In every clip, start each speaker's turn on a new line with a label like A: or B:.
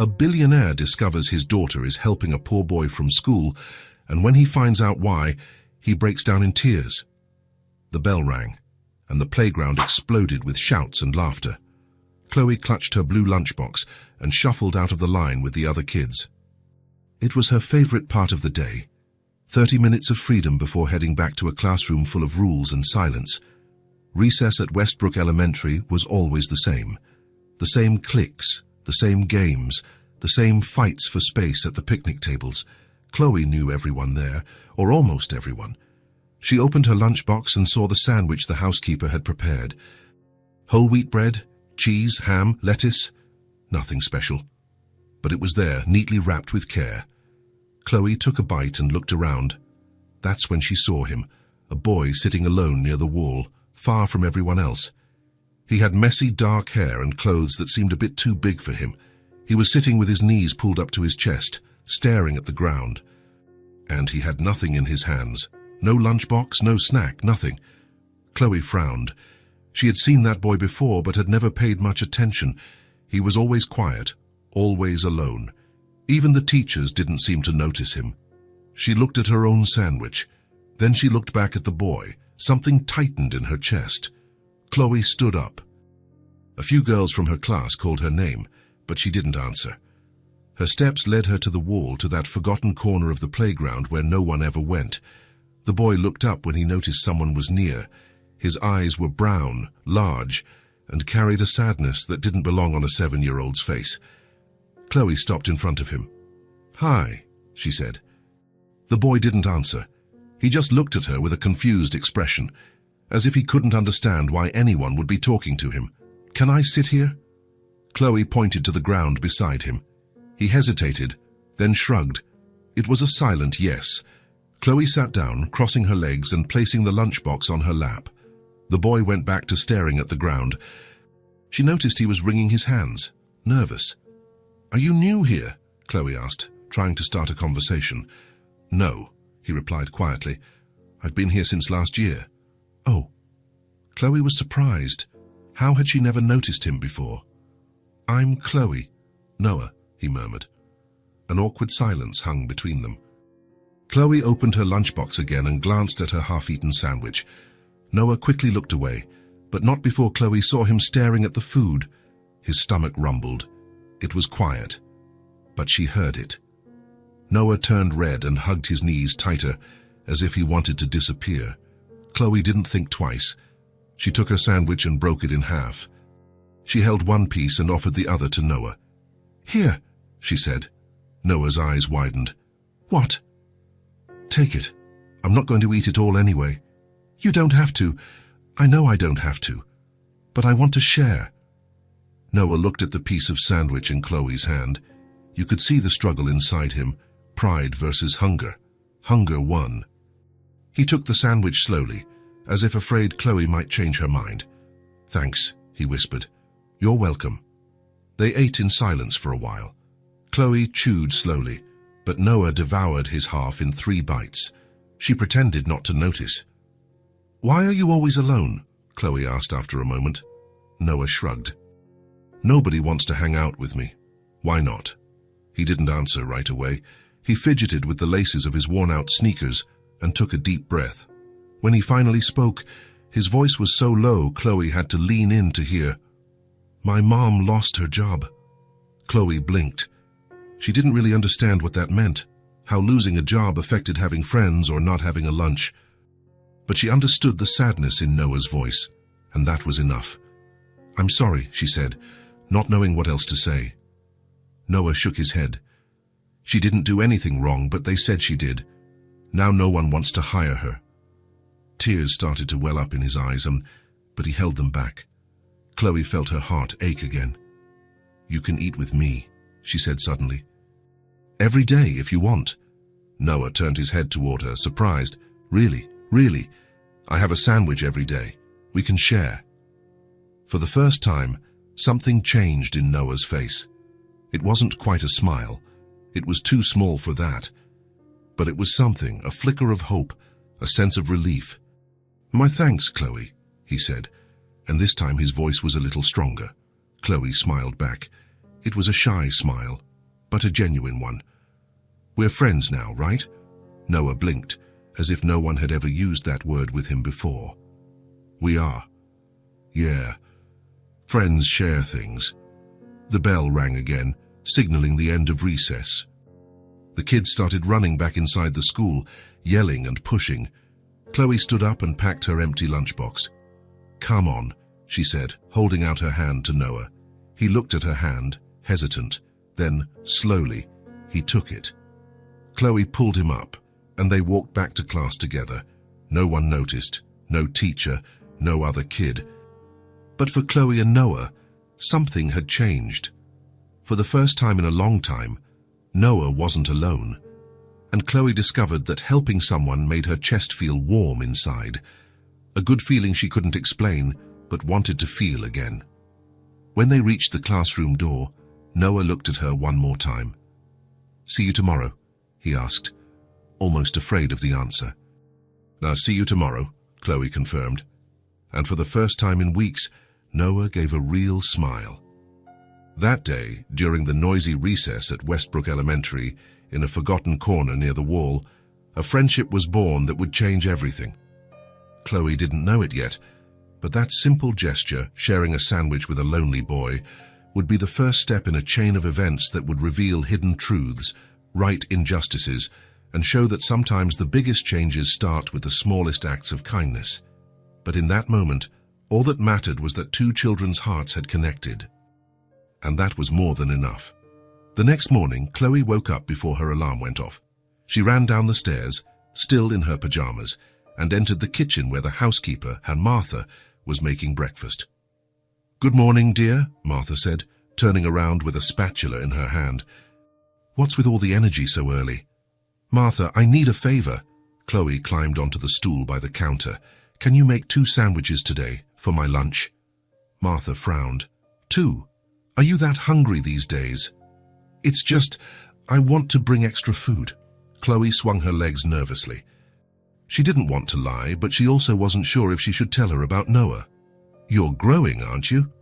A: A billionaire discovers his daughter is helping a poor boy from school, and when he finds out why, he breaks down in tears. The bell rang, and the playground exploded with shouts and laughter. Chloe clutched her blue lunchbox and shuffled out of the line with the other kids. It was her favorite part of the day. 30 minutes of freedom before heading back to a classroom full of rules and silence. Recess at Westbrook Elementary was always the same. The same cliques, the same games, the same fights for space at the picnic tables. Chloe knew everyone there, or almost everyone. She opened her lunchbox and saw the sandwich the housekeeper had prepared. Whole wheat bread, cheese, ham, lettuce. Nothing special. But it was there, neatly wrapped with care. Chloe took a bite and looked around. That's when she saw him, a boy sitting alone near the wall, far from everyone else. He had messy, dark hair and clothes that seemed a bit too big for him. He was sitting with his knees pulled up to his chest, staring at the ground. And he had nothing in his hands. No lunchbox, no snack, nothing. Chloe frowned. She had seen that boy before, but had never paid much attention. He was always quiet, always alone. Even the teachers didn't seem to notice him. She looked at her own sandwich. Then she looked back at the boy. Something tightened in her chest. Chloe stood up. A few girls from her class called her name, but she didn't answer. Her steps led her to the wall, to that forgotten corner of the playground where no one ever went. The boy looked up when he noticed someone was near. His eyes were brown, large, and carried a sadness that didn't belong on a 7-year-old's face. Chloe stopped in front of him. "Hi," she said. The boy didn't answer. He just looked at her with a confused expression, as if he couldn't understand why anyone would be talking to him. "Can I sit here?" Chloe pointed to the ground beside him. He hesitated, then shrugged. It was a silent yes. Chloe sat down, crossing her legs and placing the lunchbox on her lap. The boy went back to staring at the ground. She noticed he was wringing his hands, nervous. "Are you new here?" Chloe asked, trying to start a conversation. "No," he replied quietly. "I've been here since last year." "Oh." Chloe was surprised. How had she never noticed him before? "I'm Chloe." "Noah," he murmured. An awkward silence hung between them. Chloe opened her lunchbox again and glanced at her half-eaten sandwich. Noah quickly looked away, but not before Chloe saw him staring at the food. His stomach rumbled. It was quiet, but she heard it. Noah turned red and hugged his knees tighter, as if he wanted to disappear. Chloe didn't think twice. She took her sandwich and broke it in half. She held one piece and offered the other to Noah. "Here," she said. Noah's eyes widened. "What?" "Take it. I'm not going to eat it all anyway." "You don't have to. I know I don't have to. But I want to share." Noah looked at the piece of sandwich in Chloe's hand. You could see the struggle inside him, pride versus hunger. Hunger won. He took the sandwich slowly, as if afraid Chloe might change her mind. "Thanks," he whispered. "You're welcome." They ate in silence for a while. Chloe chewed slowly, but Noah devoured his half in 3 bites. She pretended not to notice. "Why are you always alone?" Chloe asked after a moment. Noah shrugged. "Nobody wants to hang out with me. Why not?" He didn't answer right away. He fidgeted with the laces of his worn-out sneakers and took a deep breath. When he finally spoke, his voice was so low Chloe had to lean in to hear. "My mom lost her job." Chloe blinked. She didn't really understand what that meant, how losing a job affected having friends or not having a lunch. But she understood the sadness in Noah's voice, and that was enough. "I'm sorry," she said, not knowing what else to say. Noah shook his head. "She didn't do anything wrong, but they said she did. Now no one wants to hire her." Tears started to well up in his eyes, but he held them back. Chloe felt her heart ache again. "You can eat with me," she said suddenly. "Every day, if you want." Noah turned his head toward her, surprised. "Really? Really? I have a sandwich every day. We can share." For the first time, something changed in Noah's face. It wasn't quite a smile. It was too small for that. But it was something, a flicker of hope, a sense of relief. "My thanks, Chloe," he said, and this time his voice was a little stronger. Chloe smiled back. It was a shy smile, but a genuine one. "We're friends now, right?" Noah blinked, as if no one had ever used that word with him before. "We are." "Yeah. Friends share things." The bell rang again, signaling the end of recess. The kids started running back inside the school, yelling and pushing. Chloe stood up and packed her empty lunchbox. "Come on," she said, holding out her hand to Noah. He looked at her hand, hesitant. Then, slowly, he took it. Chloe pulled him up, and they walked back to class together. No one noticed, no teacher, no other kid. But for Chloe and Noah, something had changed. For the first time in a long time, Noah wasn't alone. And Chloe discovered that helping someone made her chest feel warm inside. A good feeling she couldn't explain, but wanted to feel again. When they reached the classroom door, Noah looked at her one more time. "See you tomorrow?" he asked, almost afraid of the answer. "Now see you tomorrow," Chloe confirmed. And for the first time in weeks, Noah gave a real smile. That day, during the noisy recess at Westbrook Elementary, in a forgotten corner near the wall, a friendship was born that would change everything. Chloe didn't know it yet, but that simple gesture, sharing a sandwich with a lonely boy, would be the first step in a chain of events that would reveal hidden truths, right injustices, and show that sometimes the biggest changes start with the smallest acts of kindness. But in that moment, all that mattered was that two children's hearts had connected. And that was more than enough. The next morning, Chloe woke up before her alarm went off. She ran down the stairs, still in her pajamas, and entered the kitchen where the housekeeper, Martha, was making breakfast. "Good morning, dear," Martha said, turning around with a spatula in her hand. "What's with all the energy so early?" "Martha, I need a favor." Chloe climbed onto the stool by the counter. "Can you make 2 sandwiches today, for my lunch?" Martha frowned. "2? Are you that hungry these days?" "It's just, I want to bring extra food." Chloe swung her legs nervously. She didn't want to lie, but she also wasn't sure if she should tell her about Noah. "You're growing, aren't you?"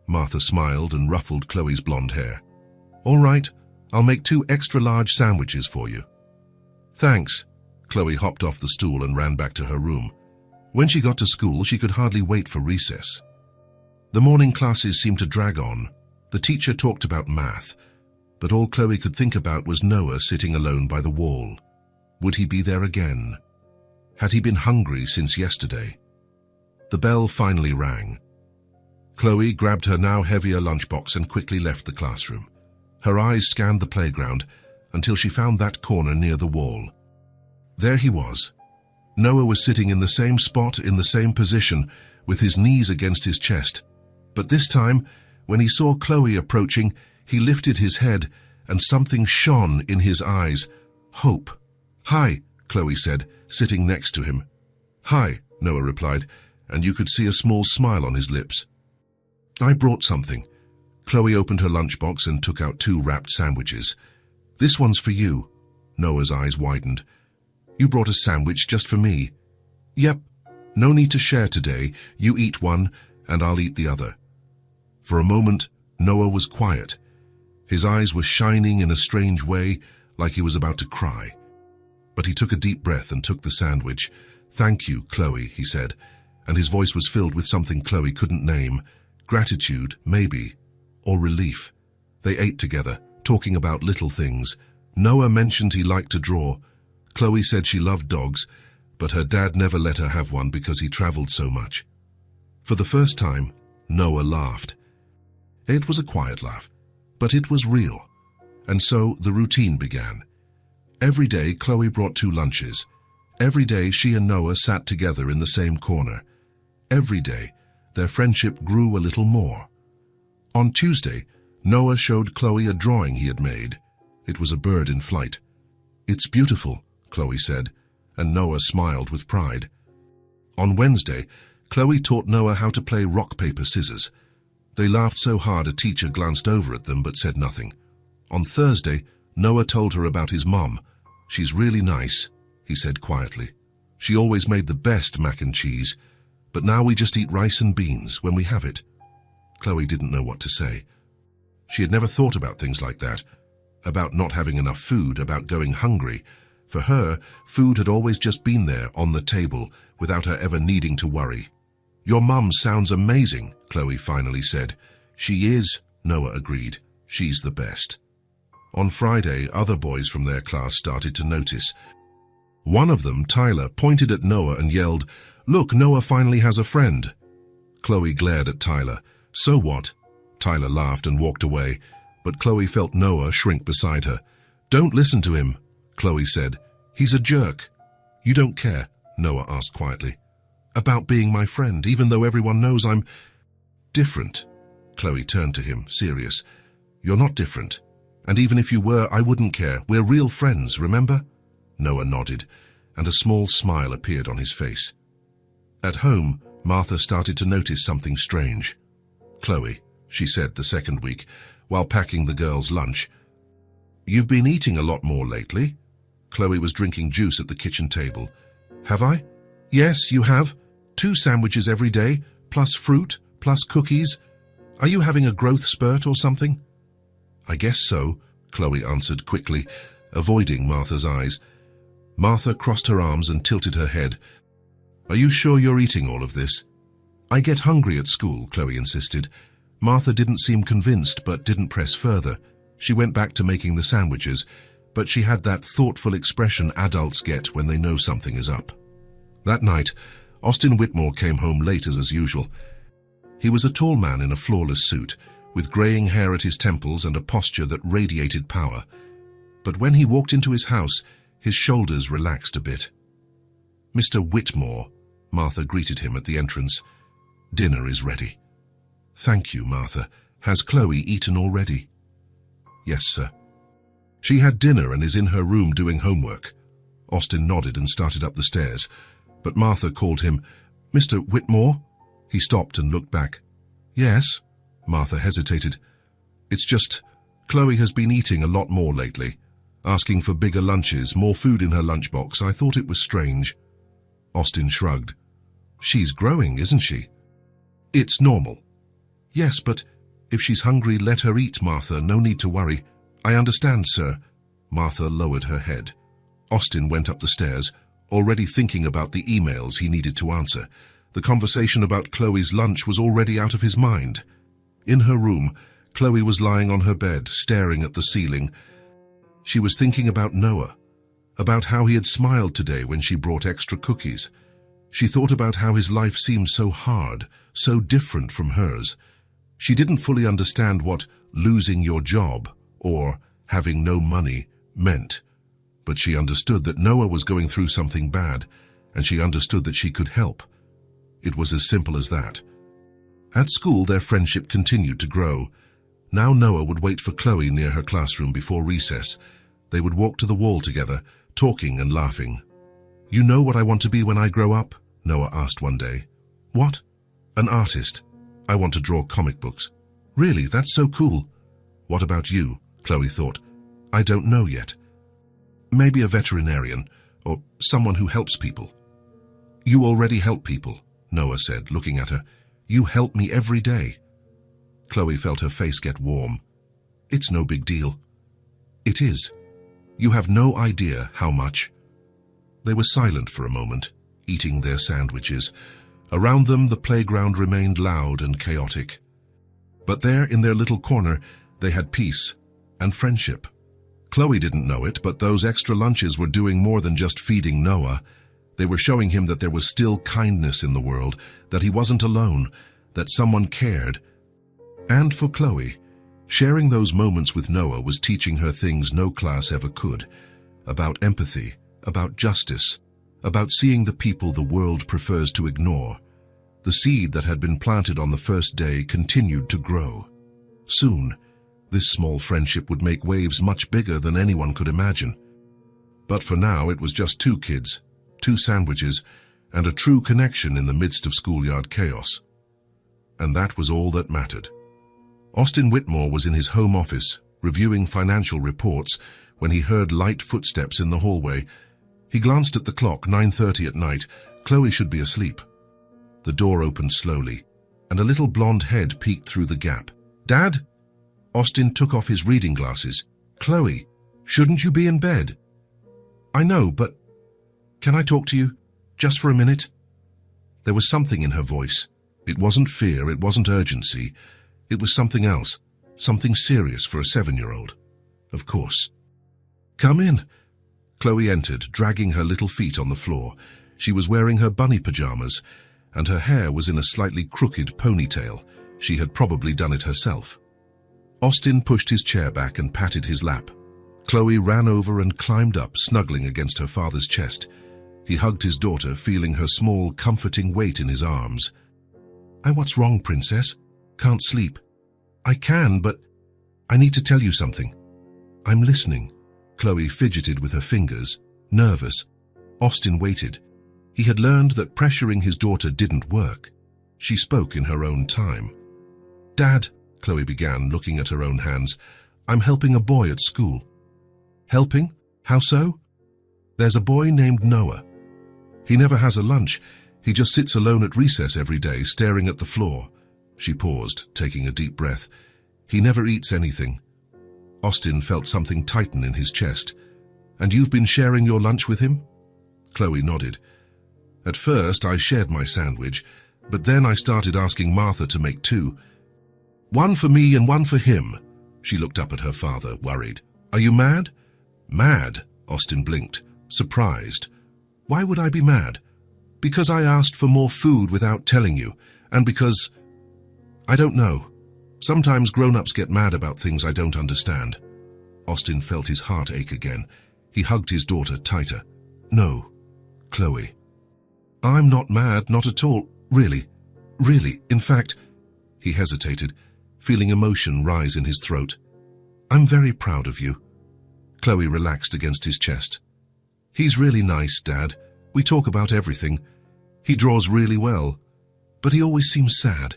A: Martha smiled and ruffled Chloe's blonde hair. "All right, I'll make 2 extra-large sandwiches for you." "Thanks." Chloe hopped off the stool and ran back to her room. When she got to school, she could hardly wait for recess. The morning classes seemed to drag on. The teacher talked about math, but all Chloe could think about was Noah sitting alone by the wall. Would he be there again? Had he been hungry since yesterday? The bell finally rang. Chloe grabbed her now heavier lunchbox and quickly left the classroom. Her eyes scanned the playground until she found that corner near the wall. There he was. Noah was sitting in the same spot, in the same position, with his knees against his chest. But this time, when he saw Chloe approaching, he lifted his head, and something shone in his eyes. Hope. "Hi," Chloe said, sitting next to him. "Hi," Noah replied, and you could see a small smile on his lips. "I brought something." Chloe opened her lunchbox and took out 2 wrapped sandwiches. "This one's for you." Noah's eyes widened. "You brought a sandwich just for me?" "Yep. No need to share today. You eat one, and I'll eat the other." For a moment, Noah was quiet. His eyes were shining in a strange way, like he was about to cry. But he took a deep breath and took the sandwich. "Thank you, Chloe," he said, and his voice was filled with something Chloe couldn't name. Gratitude, maybe, or relief. They ate together, talking about little things. Noah mentioned he liked to draw. Chloe said she loved dogs, but her dad never let her have one because he traveled so much. For the first time, Noah laughed. It was a quiet laugh, but it was real. And so the routine began. Every day, Chloe brought 2 lunches. Every day, she and Noah sat together in the same corner. Every day, their friendship grew a little more. On Tuesday, Noah showed Chloe a drawing he had made. It was a bird in flight. "It's beautiful," Chloe said, and Noah smiled with pride. On Wednesday, Chloe taught Noah how to play rock, paper, scissors. They laughed so hard a teacher glanced over at them but said nothing. On Thursday, Noah told her about his mom. "She's really nice," he said quietly. "She always made the best mac and cheese, but now we just eat rice and beans when we have it." Chloe didn't know what to say. She had never thought about things like that. about not having enough food, about going hungry. For her, food had always just been there on the table, without her ever needing to worry. "Your mum sounds amazing," Chloe finally said. "She is," Noah agreed. "She's the best." On Friday, other boys from their class started to notice. One of them, Tyler, pointed at Noah and yelled, "Look, Noah finally has a friend." Chloe glared at Tyler. "So what?" Tyler laughed and walked away, but Chloe felt Noah shrink beside her. "Don't listen to him," Chloe said. "He's a jerk." "You don't care?" Noah asked quietly. "About being my friend, even though everyone knows I'm different." Chloe turned to him, serious. "You're not different. And even if you were, I wouldn't care. We're real friends, remember?" Noah nodded, and a small smile appeared on his face. At home, Martha started to notice something strange. "Chloe," she said the second week, while packing the girls' lunch, "you've been eating a lot more lately." Chloe was drinking juice at the kitchen table. "Have I?" "Yes, you have. 2 sandwiches every day, plus fruit, plus cookies. Are you having a growth spurt or something?" "I guess so," Chloe answered quickly, avoiding Martha's eyes. Martha crossed her arms and tilted her head. "Are you sure you're eating all of this?" "I get hungry at school," Chloe insisted. Martha didn't seem convinced, but didn't press further. She went back to making the sandwiches, but she had that thoughtful expression adults get when they know something is up. That night, Austin Whitmore came home late as usual. He was a tall man in a flawless suit, with graying hair at his temples and a posture that radiated power. But when he walked into his house, his shoulders relaxed a bit. "Mr. Whitmore," Martha greeted him at the entrance. "Dinner is ready." "Thank you, Martha. Has Chloe eaten already?" "Yes, sir." "She had dinner and is in her room doing homework." Austin nodded and started up the stairs, but Martha called him, "Mr. Whitmore?" He stopped and looked back. "Yes?" Martha hesitated. "It's just, Chloe has been eating a lot more lately, asking for bigger lunches, more food in her lunchbox. I thought it was strange." Austin shrugged. "She's growing, isn't she?" "It's normal." "Yes, but if she's hungry, let her eat, Martha. No need to worry." "I understand, sir." Martha lowered her head. Austin went up the stairs, already thinking about the emails he needed to answer. The conversation about Chloe's lunch was already out of his mind. In her room, Chloe was lying on her bed, staring at the ceiling. She was thinking about Noah, about how he had smiled today when she brought extra cookies. She thought about how his life seemed so hard, so different from hers. She didn't fully understand what losing your job or having no money meant, but she understood that Noah was going through something bad, and she understood that she could help. It was as simple as that. At school, their friendship continued to grow. Now Noah would wait for Chloe near her classroom before recess. They would walk to the wall together, talking and laughing. "You know what I want to be when I grow up?" Noah asked one day. "What?" "An artist. I want to draw comic books." "Really? That's so cool." "What about you?" Chloe thought. "I don't know yet. Maybe a veterinarian, or someone who helps people." "You already help people," Noah said, looking at her. "You help me every day." Chloe felt her face get warm. "It's no big deal." "It is. You have no idea how much." They were silent for a moment, eating their sandwiches. Around them, the playground remained loud and chaotic. But there, in their little corner, they had peace and friendship. Chloe didn't know it, but those extra lunches were doing more than just feeding Noah. They were showing him that there was still kindness in the world, that he wasn't alone, that someone cared. And for Chloe, sharing those moments with Noah was teaching her things no class ever could, about empathy, about justice, about seeing the people the world prefers to ignore. The seed that had been planted on the first day continued to grow. Soon, this small friendship would make waves much bigger than anyone could imagine. But for now, it was just 2 kids, 2 sandwiches, and a true connection in the midst of schoolyard chaos. And that was all that mattered. Austin Whitmore was in his home office, reviewing financial reports, when he heard light footsteps in the hallway. He glanced at the clock, 9:30 at night. Chloe should be asleep. The door opened slowly, and a little blonde head peeked through the gap. "Dad?" Austin took off his reading glasses. Chloe, shouldn't you be in bed? I know, but can I talk to you just for a minute? There was something in her voice. It wasn't fear, it wasn't urgency. It was something else, something serious for a 7-year-old. Of course. Come in. Chloe entered, dragging her little feet on the floor. She was wearing her bunny pajamas, and her hair was in a slightly crooked ponytail. She had probably done it herself. Austin pushed his chair back and patted his lap. Chloe ran over and climbed up, snuggling against her father's chest. He hugged his daughter, feeling her small, comforting weight in his arms. What's wrong, princess? Can't sleep. I can, but I need to tell you something. I'm listening. Chloe fidgeted with her fingers, nervous. Austin waited. He had learned that pressuring his daughter didn't work. She spoke in her own time. Dad, Chloe began, looking at her own hands, I'm helping a boy at school. Helping? How so? There's a boy named Noah. He never has a lunch. He just sits alone at recess every day, staring at the floor. She paused, taking a deep breath. He never eats anything. Austin felt something tighten in his chest. And you've been sharing your lunch with him? Chloe nodded. At first, I shared my sandwich, but then I started asking Martha to make 2. One for me and one for him. She looked up at her father, worried. Are you mad? Mad? Austin blinked, surprised. Why would I be mad? Because I asked for more food without telling you, and because... I don't know. Sometimes grown-ups get mad about things I don't understand. Austin felt his heart ache again. He hugged his daughter tighter. No, Chloe. I'm not mad, not at all. Really. In fact, he hesitated, feeling emotion rise in his throat. I'm very proud of you. Chloe relaxed against his chest. He's really nice, Dad. We talk about everything. He draws really well, but he always seems sad.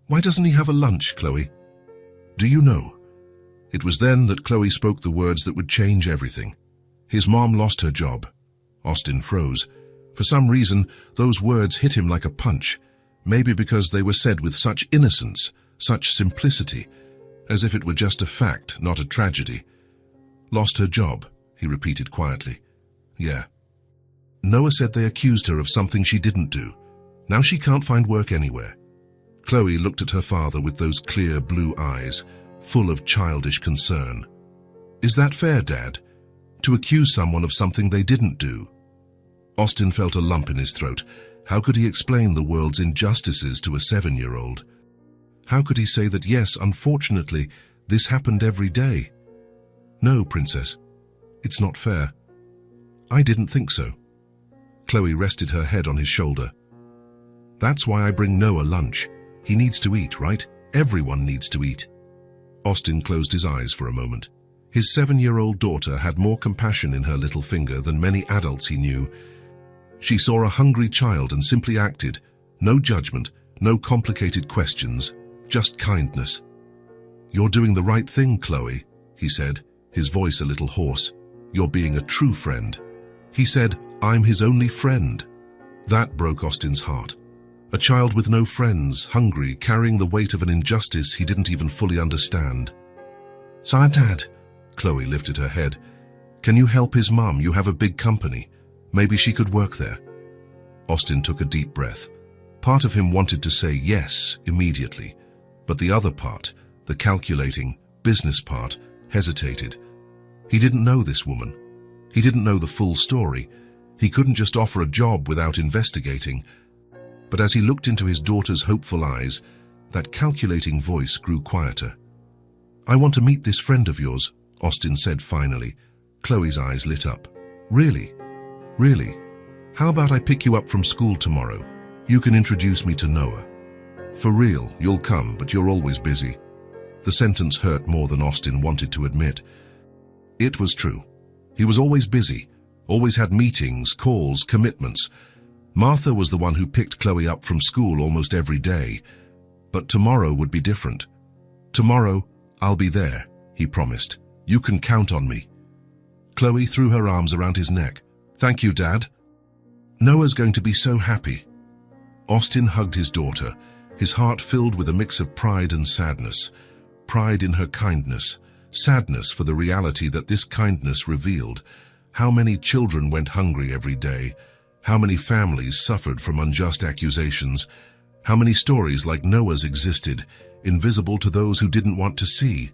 A: Why doesn't he have a lunch, Chloe? Do you know? It was then that Chloe spoke the words that would change everything. His mom lost her job. Austin froze. For some reason, those words hit him like a punch, maybe because they were said with such innocence, such simplicity, as if it were just a fact, not a tragedy. Lost her job, he repeated quietly. Yeah. Noah said they accused her of something she didn't do. Now she can't find work anywhere. Chloe looked at her father with those clear blue eyes, full of childish concern. Is that fair, Dad? To accuse someone of something they didn't do? Austin felt a lump in his throat. How could he explain the world's injustices to a 7-year-old? How could he say that, yes, unfortunately, this happened every day? No, Princess. It's not fair. I didn't think so. Chloe rested her head on his shoulder. That's why I bring Noah lunch. He needs to eat, right? Everyone needs to eat. Austin closed his eyes for a moment. His 7-year-old daughter had more compassion in her little finger than many adults he knew. She saw a hungry child and simply acted. No judgment, no complicated questions, just kindness. You're doing the right thing, Chloe, he said, his voice a little hoarse. You're being a true friend. He said, I'm his only friend. That broke Austin's heart. A child with no friends, hungry, carrying the weight of an injustice he didn't even fully understand. So, Dad, Chloe lifted her head. Can you help his mum? You have a big company. Maybe she could work there. Austin took a deep breath. Part of him wanted to say yes immediately, but the other part, the calculating, business part, hesitated. He didn't know this woman. He didn't know the full story. He couldn't just offer a job without investigating. But as he looked into his daughter's hopeful eyes, that calculating voice grew quieter. I want to meet this friend of yours, Austin said finally. Chloe's eyes lit up. Really? Really? How about I pick you up from school tomorrow? You can introduce me to Noah. For real, you'll come, but you're always busy. The sentence hurt more than Austin wanted to admit. It was true. He was always busy, always had meetings, calls, commitments. Martha was the one who picked Chloe up from school almost every day. But tomorrow would be different. Tomorrow, I'll be there, he promised. You can count on me. Chloe threw her arms around his neck. Thank you, Dad. Noah's going to be so happy. Austin hugged his daughter, his heart filled with a mix of pride and sadness. Pride in her kindness, sadness for the reality that this kindness revealed. How many children went hungry every day? How many families suffered from unjust accusations? How many stories like Noah's existed, invisible to those who didn't want to see?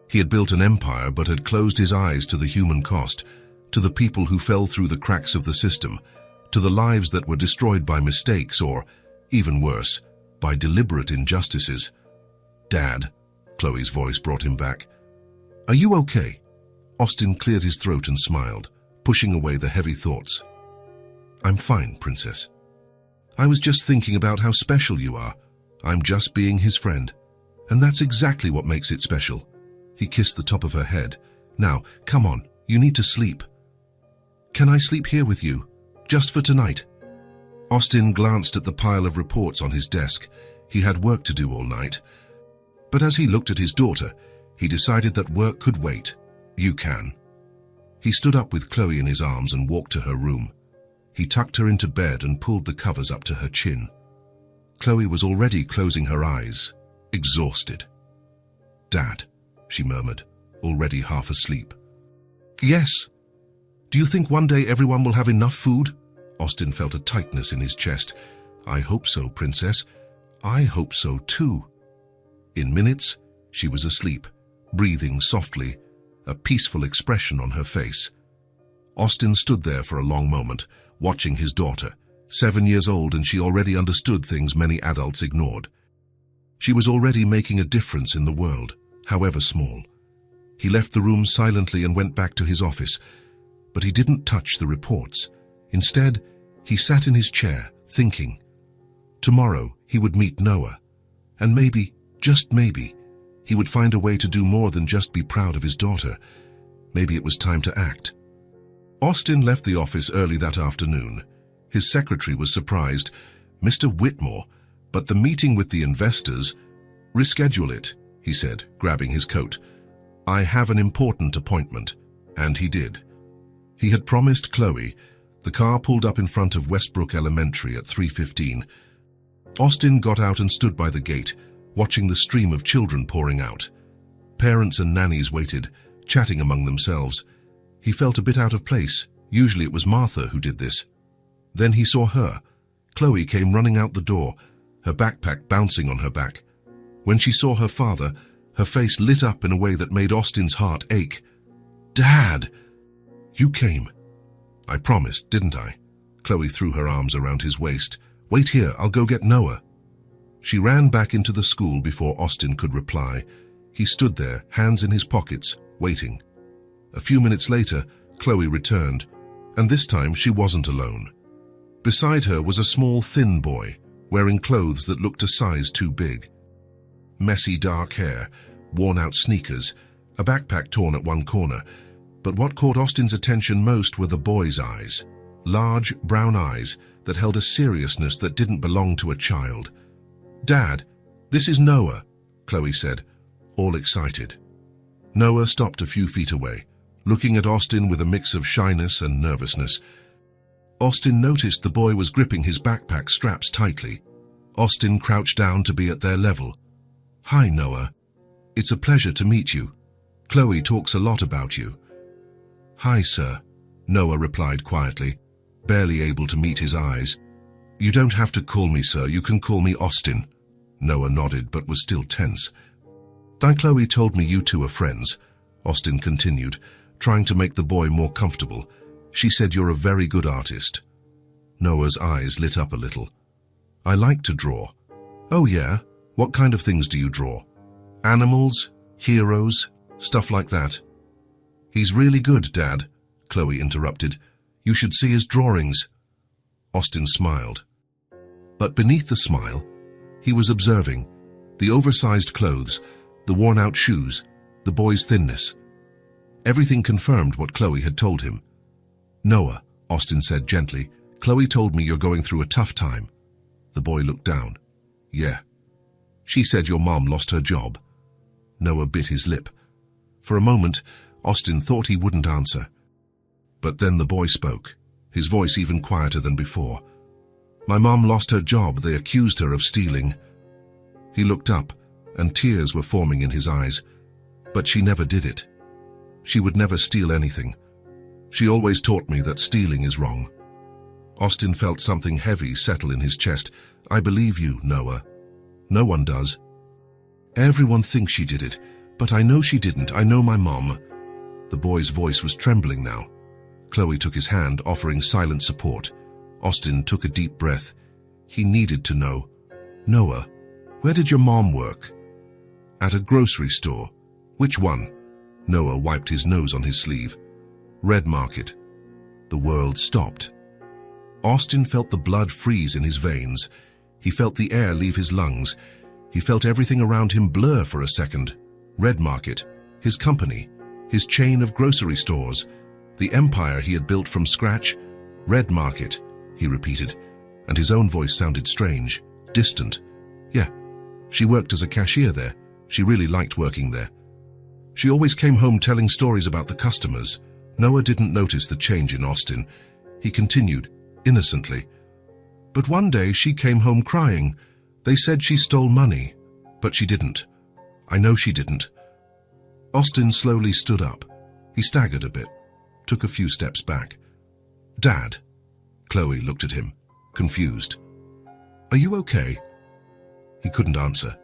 A: He had built an empire but had closed his eyes to the human cost, to the people who fell through the cracks of the system, to the lives that were destroyed by mistakes or, even worse, by deliberate injustices. "Dad," Chloe's voice brought him back. "Are you okay?" Austin cleared his throat and smiled, pushing away the heavy thoughts. "I'm fine, Princess. I was just thinking about how special you are. I'm just being his friend. And that's exactly what makes it special." He kissed the top of her head. "Now, come on, you need to sleep." "Can I sleep here with you? Just for tonight?" Austin glanced at the pile of reports on his desk. He had work to do all night. But as he looked at his daughter, he decided that work could wait. "You can." He stood up with Chloe in his arms and walked to her room. He tucked her into bed and pulled the covers up to her chin. Chloe was already closing her eyes, exhausted. "Dad," she murmured, already half asleep. "Yes. Do you think one day everyone will have enough food?" Austin felt a tightness in his chest. "I hope so, Princess. I hope so too." In minutes, she was asleep, breathing softly, a peaceful expression on her face. Austin stood there for a long moment, watching his daughter, 7 years old, and she already understood things many adults ignored. She was already making a difference in the world, however small. He left the room silently and went back to his office, but he didn't touch the reports. Instead, he sat in his chair, thinking. Tomorrow, he would meet Noah, and maybe, just maybe, he would find a way to do more than just be proud of his daughter. Maybe it was time to act. Austin left the office early that afternoon. His secretary was surprised. "Mr. Whitmore, but the meeting with the investors—" "Reschedule it," he said, grabbing his coat. "I have an important appointment." And he did. He had promised Chloe. The car pulled up in front of Westbrook Elementary at 3:15. Austin got out and stood by the gate, watching the stream of children pouring out. Parents and nannies waited, chatting among themselves. He felt a bit out of place. Usually it was Martha who did this. Then he saw her. Chloe came running out the door, her backpack bouncing on her back. When she saw her father, her face lit up in a way that made Austin's heart ache. "Dad!" "You came." "I promised, didn't I?" Chloe threw her arms around his waist. "Wait here, I'll go get Noah." She ran back into the school before Austin could reply. He stood there, hands in his pockets, waiting. A few minutes later, Chloe returned, and this time she wasn't alone. Beside her was a small, thin boy, wearing clothes that looked a size too big. Messy dark hair, worn-out sneakers, a backpack torn at one corner. But what caught Austin's attention most were the boy's eyes. Large, brown eyes that held a seriousness that didn't belong to a child. "Dad, this is Noah," Chloe said, all excited. Noah stopped a few feet away, looking at Austin with a mix of shyness and nervousness. Austin noticed the boy was gripping his backpack straps tightly. Austin crouched down to be at their level. "Hi, Noah. It's a pleasure to meet you. Chloe talks a lot about you." "Hi, sir," Noah replied quietly, barely able to meet his eyes. "You don't have to call me sir, you can call me Austin." Noah nodded but was still tense. "Chloe told me you two are friends," Austin continued, trying to make the boy more comfortable. "She said you're a very good artist." Noah's eyes lit up a little. "I like to draw." "Oh yeah? What kind of things do you draw?" "Animals, heroes, stuff like that." "He's really good, Dad," Chloe interrupted. "You should see his drawings." Austin smiled. But beneath the smile, he was observing the oversized clothes, the worn-out shoes, the boy's thinness. Everything confirmed what Chloe had told him. "Noah," Austin said gently, "Chloe told me you're going through a tough time." The boy looked down. "Yeah." "She said your mom lost her job." Noah bit his lip. For a moment, Austin thought he wouldn't answer. But then the boy spoke, his voice even quieter than before. "My mom lost her job. They accused her of stealing." He looked up, and tears were forming in his eyes. But she never did it. She would never steal anything. She always taught me that stealing is wrong. Austin felt something heavy settle in his chest. I believe you, Noah. No one does. Everyone thinks she did it, but I know she didn't. I know my mom. The boy's voice was trembling now. Chloe took his hand, offering silent support. Austin took a deep breath. He needed to know. Noah, where did your mom work? At a grocery store. Which one? Noah wiped his nose on his sleeve. Red Market. The world stopped. Austin felt the blood freeze in his veins. He felt the air leave his lungs. He felt everything around him blur for a second. Red Market, his company, his chain of grocery stores, the empire he had built from scratch. Red Market, he repeated, and his own voice sounded strange, distant. Yeah, she worked as a cashier there. She really liked working there. She always came home telling stories about the customers. Noah didn't notice the change in Austin. He continued, innocently. But one day she came home crying. They said she stole money, but she didn't. I know she didn't. Austin slowly stood up. He staggered a bit, took a few steps back. Dad. Chloe looked at him, confused. Are you okay? He couldn't answer.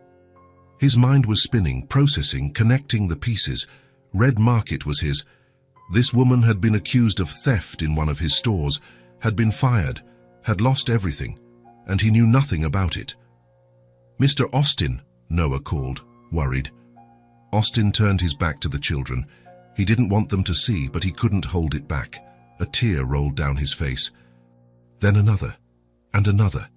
A: His mind was spinning, processing, connecting the pieces. Red Market was his. This woman had been accused of theft in one of his stores, had been fired, had lost everything, and he knew nothing about it. Mr. Austin, Noah called, worried. Austin turned his back to the children. He didn't want them to see, but he couldn't hold it back. A tear rolled down his face. Then another, and another.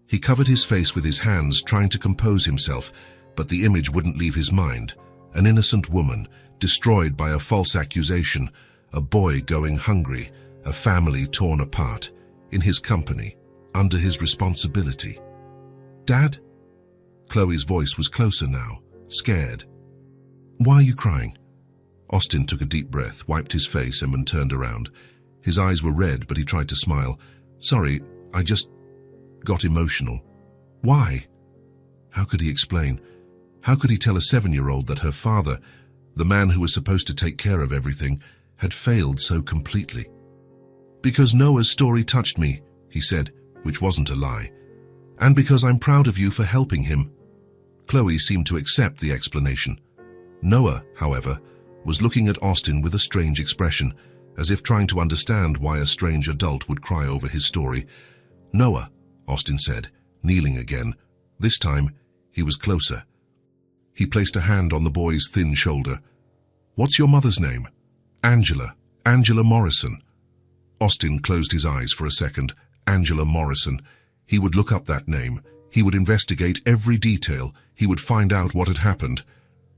A: He covered his face with his hands, trying to compose himself, but the image wouldn't leave his mind. An innocent woman, destroyed by a false accusation, a boy going hungry, a family torn apart, in his company, under his responsibility. Dad? Chloe's voice was closer now, scared. Why are you crying? Austin took a deep breath, wiped his face, and then turned around. His eyes were red, but he tried to smile. Sorry, I just got emotional. Why? How could he explain? How could he tell a 7-year-old that her father, the man who was supposed to take care of everything, had failed so completely? Because Noah's story touched me, he said, which wasn't a lie. And because I'm proud of you for helping him. Chloe seemed to accept the explanation. Noah, however, was looking at Austin with a strange expression, as if trying to understand why a strange adult would cry over his story. Noah, Austin said, kneeling again. This time, he was closer. He placed a hand on the boy's thin shoulder. What's your mother's name? Angela. Angela Morrison. Austin closed his eyes for a second. Angela Morrison. He would look up that name. He would investigate every detail. He would find out what had happened.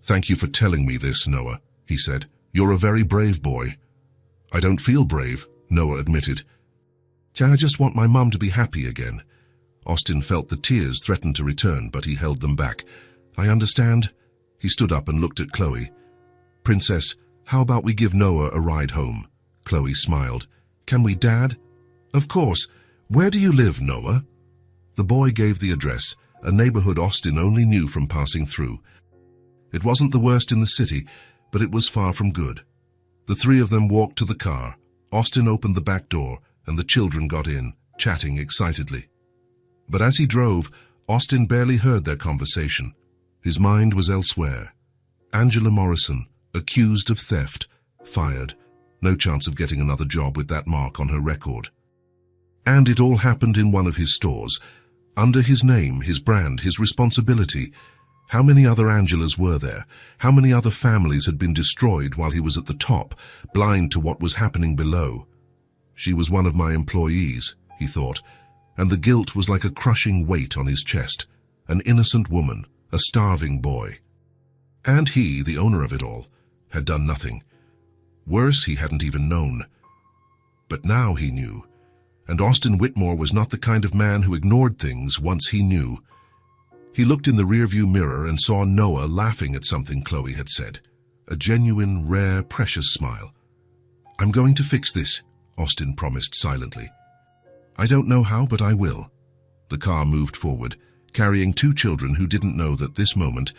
A: Thank you for telling me this, Noah, he said. You're a very brave boy. I don't feel brave, Noah admitted. I just want my mum to be happy again. Austin felt the tears threaten to return, but he held them back. I understand. He stood up and looked at Chloe. Princess, how about we give Noah a ride home? Chloe smiled. Can we, Dad? Of course. Where do you live, Noah? The boy gave the address, a neighborhood Austin only knew from passing through. It wasn't the worst in the city, but it was far from good. The three of them walked to the car. Austin opened the back door, and the children got in, chatting excitedly. But as he drove, Austin barely heard their conversation. His mind was elsewhere. Angela Morrison, accused of theft, fired. No chance of getting another job with that mark on her record. And it all happened in one of his stores. Under his name, his brand, his responsibility. How many other Angelas were there? How many other families had been destroyed while he was at the top, blind to what was happening below? She was one of my employees, he thought, and the guilt was like a crushing weight on his chest. An innocent woman, a starving boy. And he, the owner of it all, had done nothing. Worse, he hadn't even known. But now he knew, and Austin Whitmore was not the kind of man who ignored things once he knew. He looked in the rearview mirror and saw Noah laughing at something Chloe had said. A genuine, rare, precious smile. I'm going to fix this, Austin promised silently. I don't know how, but I will. The car moved forward, carrying two children who didn't know that this moment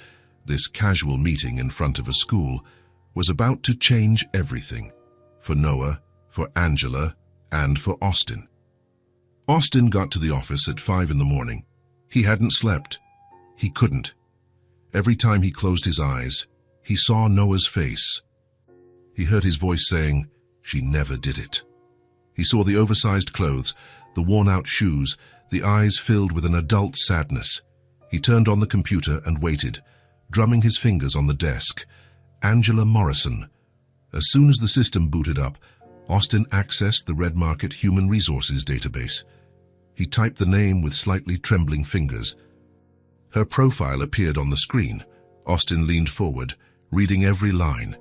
A: This casual meeting in front of a school was about to change everything, for Noah, for Angela, and for Austin. Austin got to the office at 5 in the morning. He hadn't slept. He couldn't. Every time he closed his eyes, he saw Noah's face. He heard his voice saying, "She never did it." He saw the oversized clothes, the worn-out shoes, the eyes filled with an adult sadness. He turned on the computer and waited, drumming his fingers on the desk. Angela Morrison. As soon as the system booted up, Austin accessed the Red Market Human Resources database. He typed the name with slightly trembling fingers. Her profile appeared on the screen. Austin leaned forward, reading every line.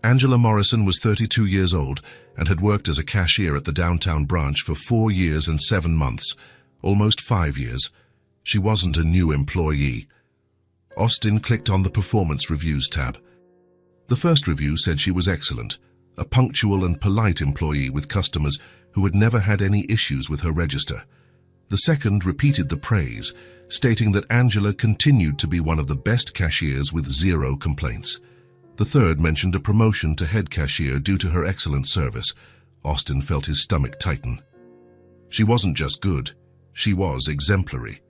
A: Angela Morrison was 32 years old and had worked as a cashier at the downtown branch for 4 years and 7 months, almost 5 years. She wasn't a new employee. Austin clicked on the Performance Reviews tab. The first review said she was excellent, a punctual and polite employee with customers who had never had any issues with her register. The second repeated the praise, stating that Angela continued to be one of the best cashiers with 0 complaints. The third mentioned a promotion to head cashier due to her excellent service. Austin felt his stomach tighten. She wasn't just good, she was exemplary.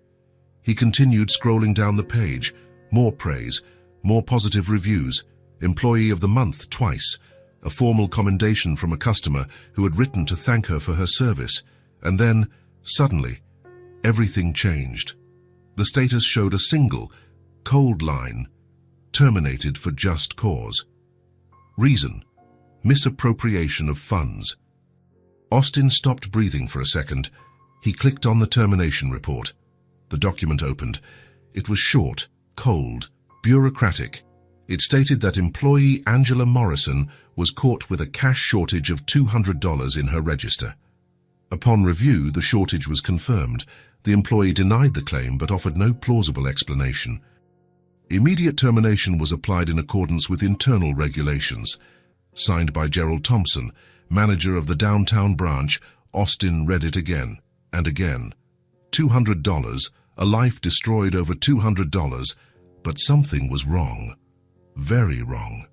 A: He continued scrolling down the page. More praise, more positive reviews, Employee of the Month twice, a formal commendation from a customer who had written to thank her for her service, and then, suddenly, everything changed. The status showed a single, cold line, terminated for just cause. Reason: misappropriation of funds. Austin stopped breathing for a second. He clicked on the termination report. The document opened. It was short, cold, bureaucratic. It stated that employee Angela Morrison was caught with a cash shortage of $200 in her register. Upon review, the shortage was confirmed. The employee denied the claim but offered no plausible explanation. Immediate termination was applied in accordance with internal regulations. Signed by Gerald Thompson, manager of the downtown branch. Austin read it again and again. $200, a life destroyed over $200, but something was wrong. Very wrong.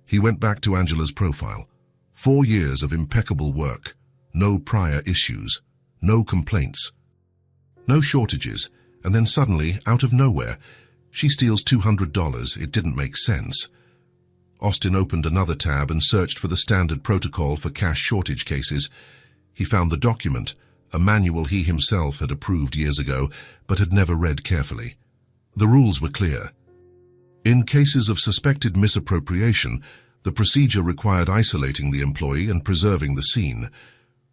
A: He went back to Angela's profile. 4 years of impeccable work, no prior issues, no complaints, no shortages, and then suddenly, out of nowhere, she steals $200. It didn't make sense. Austin opened another tab and searched for the standard protocol for cash shortage cases. He found the document, a manual he himself had approved years ago, but had never read carefully. The rules were clear. In cases of suspected misappropriation, the procedure required isolating the employee and preserving the scene,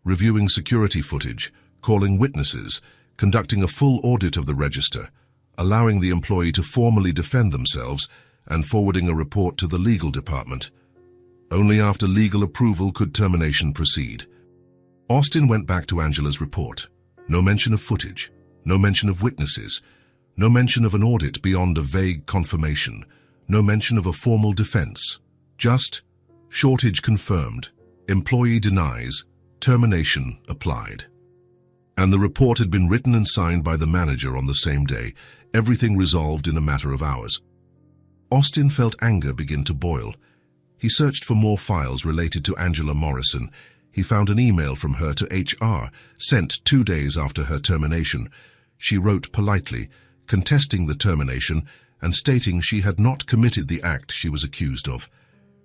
A: reviewing security footage, calling witnesses, conducting a full audit of the register, allowing the employee to formally defend themselves, and forwarding a report to the legal department. Only after legal approval could termination proceed. Austin went back to Angela's report. No mention of footage, no mention of witnesses, no mention of an audit beyond a vague confirmation, no mention of a formal defense. Just, shortage confirmed, employee denies, termination applied. And the report had been written and signed by the manager on the same day, everything resolved in a matter of hours. Austin felt anger begin to boil. He searched for more files related to Angela Morrison. He found an email from her to HR, sent 2 days after her termination. She wrote politely, contesting the termination and stating she had not committed the act she was accused of.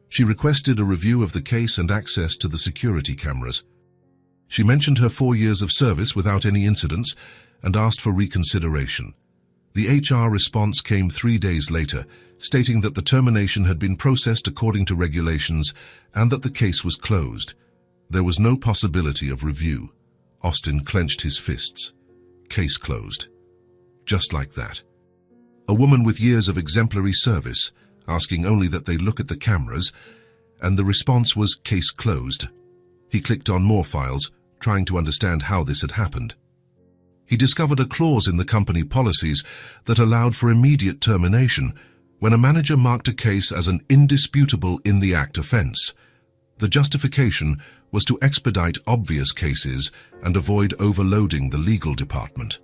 A: She requested a review of the case and access to the security cameras. She mentioned her 4 years of service without any incidents and asked for reconsideration. The HR response came 3 days later, stating that the termination had been processed according to regulations and that the case was closed. There was no possibility of review. Austin clenched his fists. Case closed. Just like that. A woman with years of exemplary service, asking only that they look at the cameras, and the response was case closed. He clicked on more files, trying to understand how this had happened. He discovered a clause in the company policies that allowed for immediate termination when a manager marked a case as an indisputable in-the-act offense. The justification was to expedite obvious cases and avoid overloading the legal department.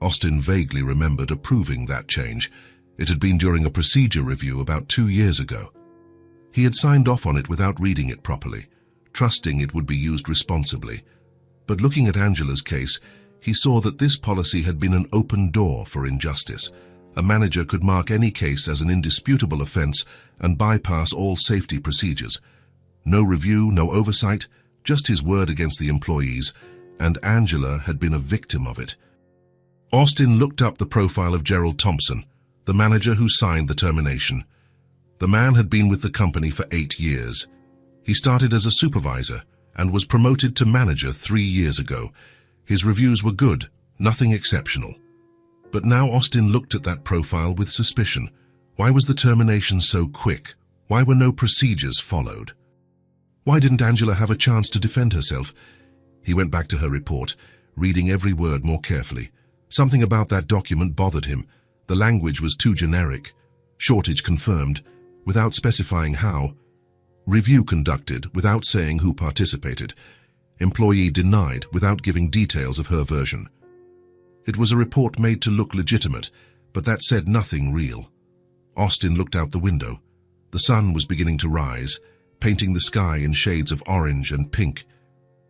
A: Austin vaguely remembered approving that change. It had been during a procedure review about 2 years ago. He had signed off on it without reading it properly, trusting it would be used responsibly. But looking at Angela's case, he saw that this policy had been an open door for injustice. A manager could mark any case as an indisputable offense and bypass all safety procedures. No review, no oversight, just his word against the employees, and Angela had been a victim of it. Austin looked up the profile of Gerald Thompson, the manager who signed the termination. The man had been with the company for 8 years. He started as a supervisor and was promoted to manager 3 years ago. His reviews were good, nothing exceptional. But now Austin looked at that profile with suspicion. Why was the termination so quick? Why were no procedures followed? Why didn't Angela have a chance to defend herself? He went back to her report, reading every word more carefully. Something about that document bothered him. The language was too generic. Shortage confirmed, without specifying how. Review conducted, without saying who participated. Employee denied, without giving details of her version. It was a report made to look legitimate, but that said nothing real. Austin looked out the window. The sun was beginning to rise, painting the sky in shades of orange and pink.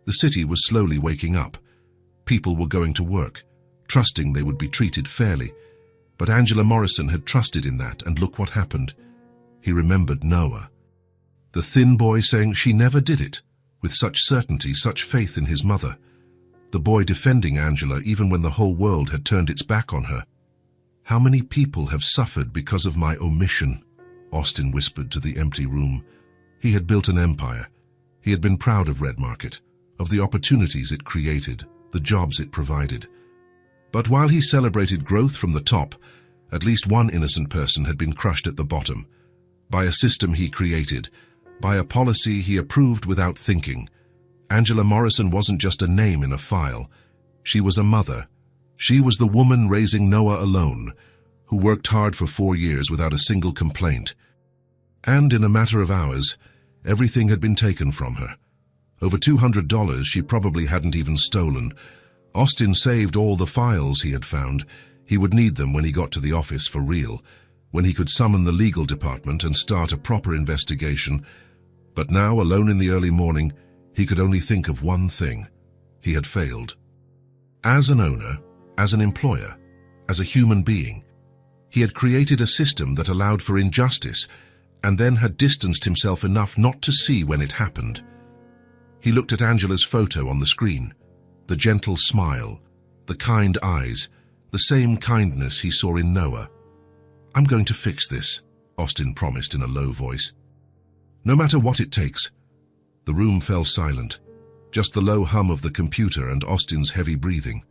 A: The city was slowly waking up. People were going to work, trusting they would be treated fairly. But Angela Morrison had trusted in that, and look what happened. He remembered Noah. The thin boy saying she never did it, with such certainty, such faith in his mother. The boy defending Angela even when the whole world had turned its back on her. "How many people have suffered because of my omission?" Austin whispered to the empty room. He had built an empire. He had been proud of Red Market, of the opportunities it created, the jobs it provided. But while he celebrated growth from the top, at least one innocent person had been crushed at the bottom, by a system he created, by a policy he approved without thinking. Angela Morrison wasn't just a name in a file. She was a mother. She was the woman raising Noah alone, who worked hard for 4 years without a single complaint. And in a matter of hours, everything had been taken from her. Over $200 she probably hadn't even stolen. Austin saved all the files he had found. He would need them when he got to the office for real, when he could summon the legal department and start a proper investigation. But now, alone in the early morning, he could only think of one thing. He had failed. As an owner, as an employer, as a human being, he had created a system that allowed for injustice, and then had distanced himself enough not to see when it happened. He looked at Angela's photo on the screen. The gentle smile, the kind eyes, the same kindness he saw in Noah. "I'm going to fix this," Austin promised in a low voice. "No matter what it takes." The room fell silent, just the low hum of the computer and Austin's heavy breathing.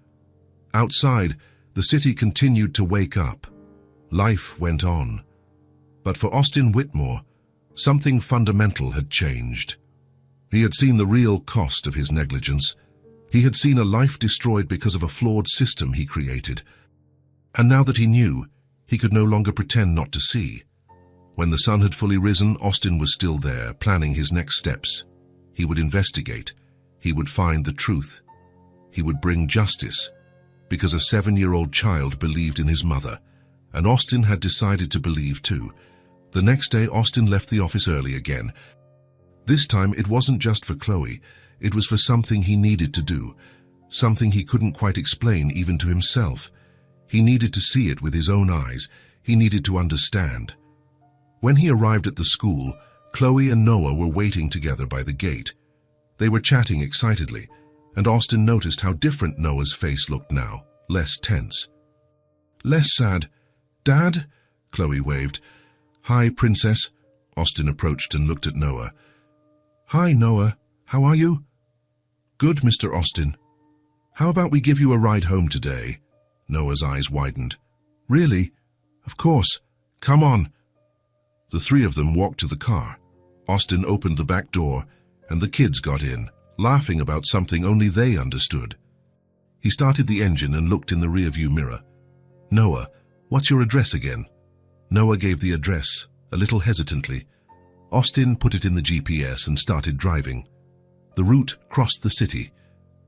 A: Outside, the city continued to wake up. Life went on. But for Austin Whitmore, something fundamental had changed. He had seen the real cost of his negligence. He had seen a life destroyed because of a flawed system he created. And now that he knew, he could no longer pretend not to see. When the sun had fully risen, Austin was still there, planning his next steps. He would investigate. He would find the truth. He would bring justice. Because a 7-year-old child believed in his mother, and Austin had decided to believe too. The next day, Austin left the office early again. This time, it wasn't just for Chloe. It was for something he needed to do, something he couldn't quite explain even to himself. He needed to see it with his own eyes. He needed to understand. When he arrived at the school, Chloe and Noah were waiting together by the gate. They were chatting excitedly, and Austin noticed how different Noah's face looked now, less tense. Less sad. "Dad?" Chloe waved. "Hi, Princess." Austin approached and looked at Noah. "Hi, Noah. How are you?" "Good, Mr. Austin. How about we give you a ride home today?" Noah's eyes widened. "Really? Of course. Come on." The three of them walked to the car. Austin opened the back door, and the kids got in, laughing about something only they understood. He started the engine and looked in the rearview mirror. "Noah, what's your address again?" Noah gave the address, a little hesitantly. Austin put it in the GPS and started driving. The route crossed the city.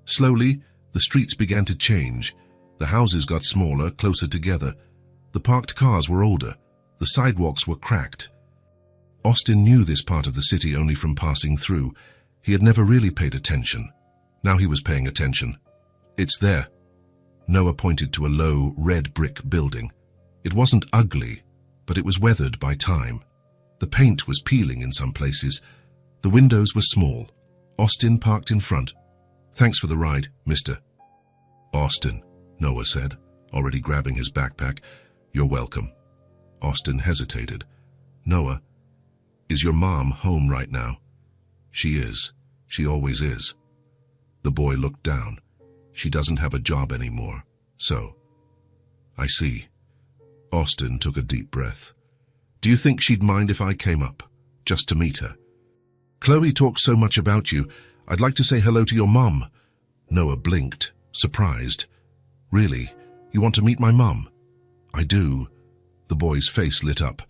A: Slowly, the streets began to change. The houses got smaller, closer together. The parked cars were older. The sidewalks were cracked. Austin knew this part of the city only from passing through. He had never really paid attention. Now he was paying attention. It's there. Noah pointed to a low, red brick building. It wasn't ugly, but it was weathered by time. The paint was peeling in some places. The windows were small. Austin parked in front. "Thanks for the ride, mister." "Austin," Noah said, already grabbing his backpack. "You're welcome." Austin hesitated. "Noah, is your mom home right now?" "She is. She always is." The boy looked down. "She doesn't have a job anymore, so." "I see." Austin took a deep breath. "Do you think she'd mind if I came up, just to meet her?" "Chloe talks so much about you. I'd like to say hello to your mum." Noah blinked, surprised. "Really? You want to meet my mum?" "I do." The boy's face lit up.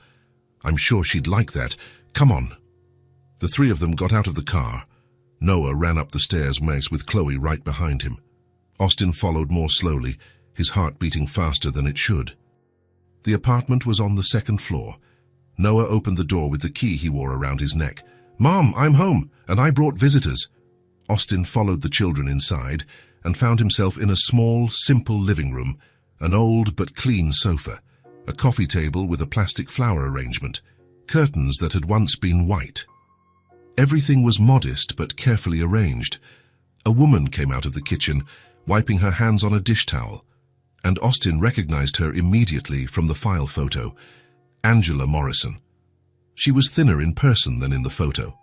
A: "I'm sure she'd like that. Come on." The three of them got out of the car. Noah ran up the stairs with Chloe right behind him. Austin followed more slowly, his heart beating faster than it should. The apartment was on the second floor. Noah opened the door with the key he wore around his neck. "Mom, I'm home, and I brought visitors." Austin followed the children inside and found himself in a small, simple living room, an old but clean sofa, a coffee table with a plastic flower arrangement, curtains that had once been white. Everything was modest but carefully arranged. A woman came out of the kitchen, wiping her hands on a dish towel, and Austin recognized her immediately from the file photo, Angela Morrison. She was thinner in person than in the photo.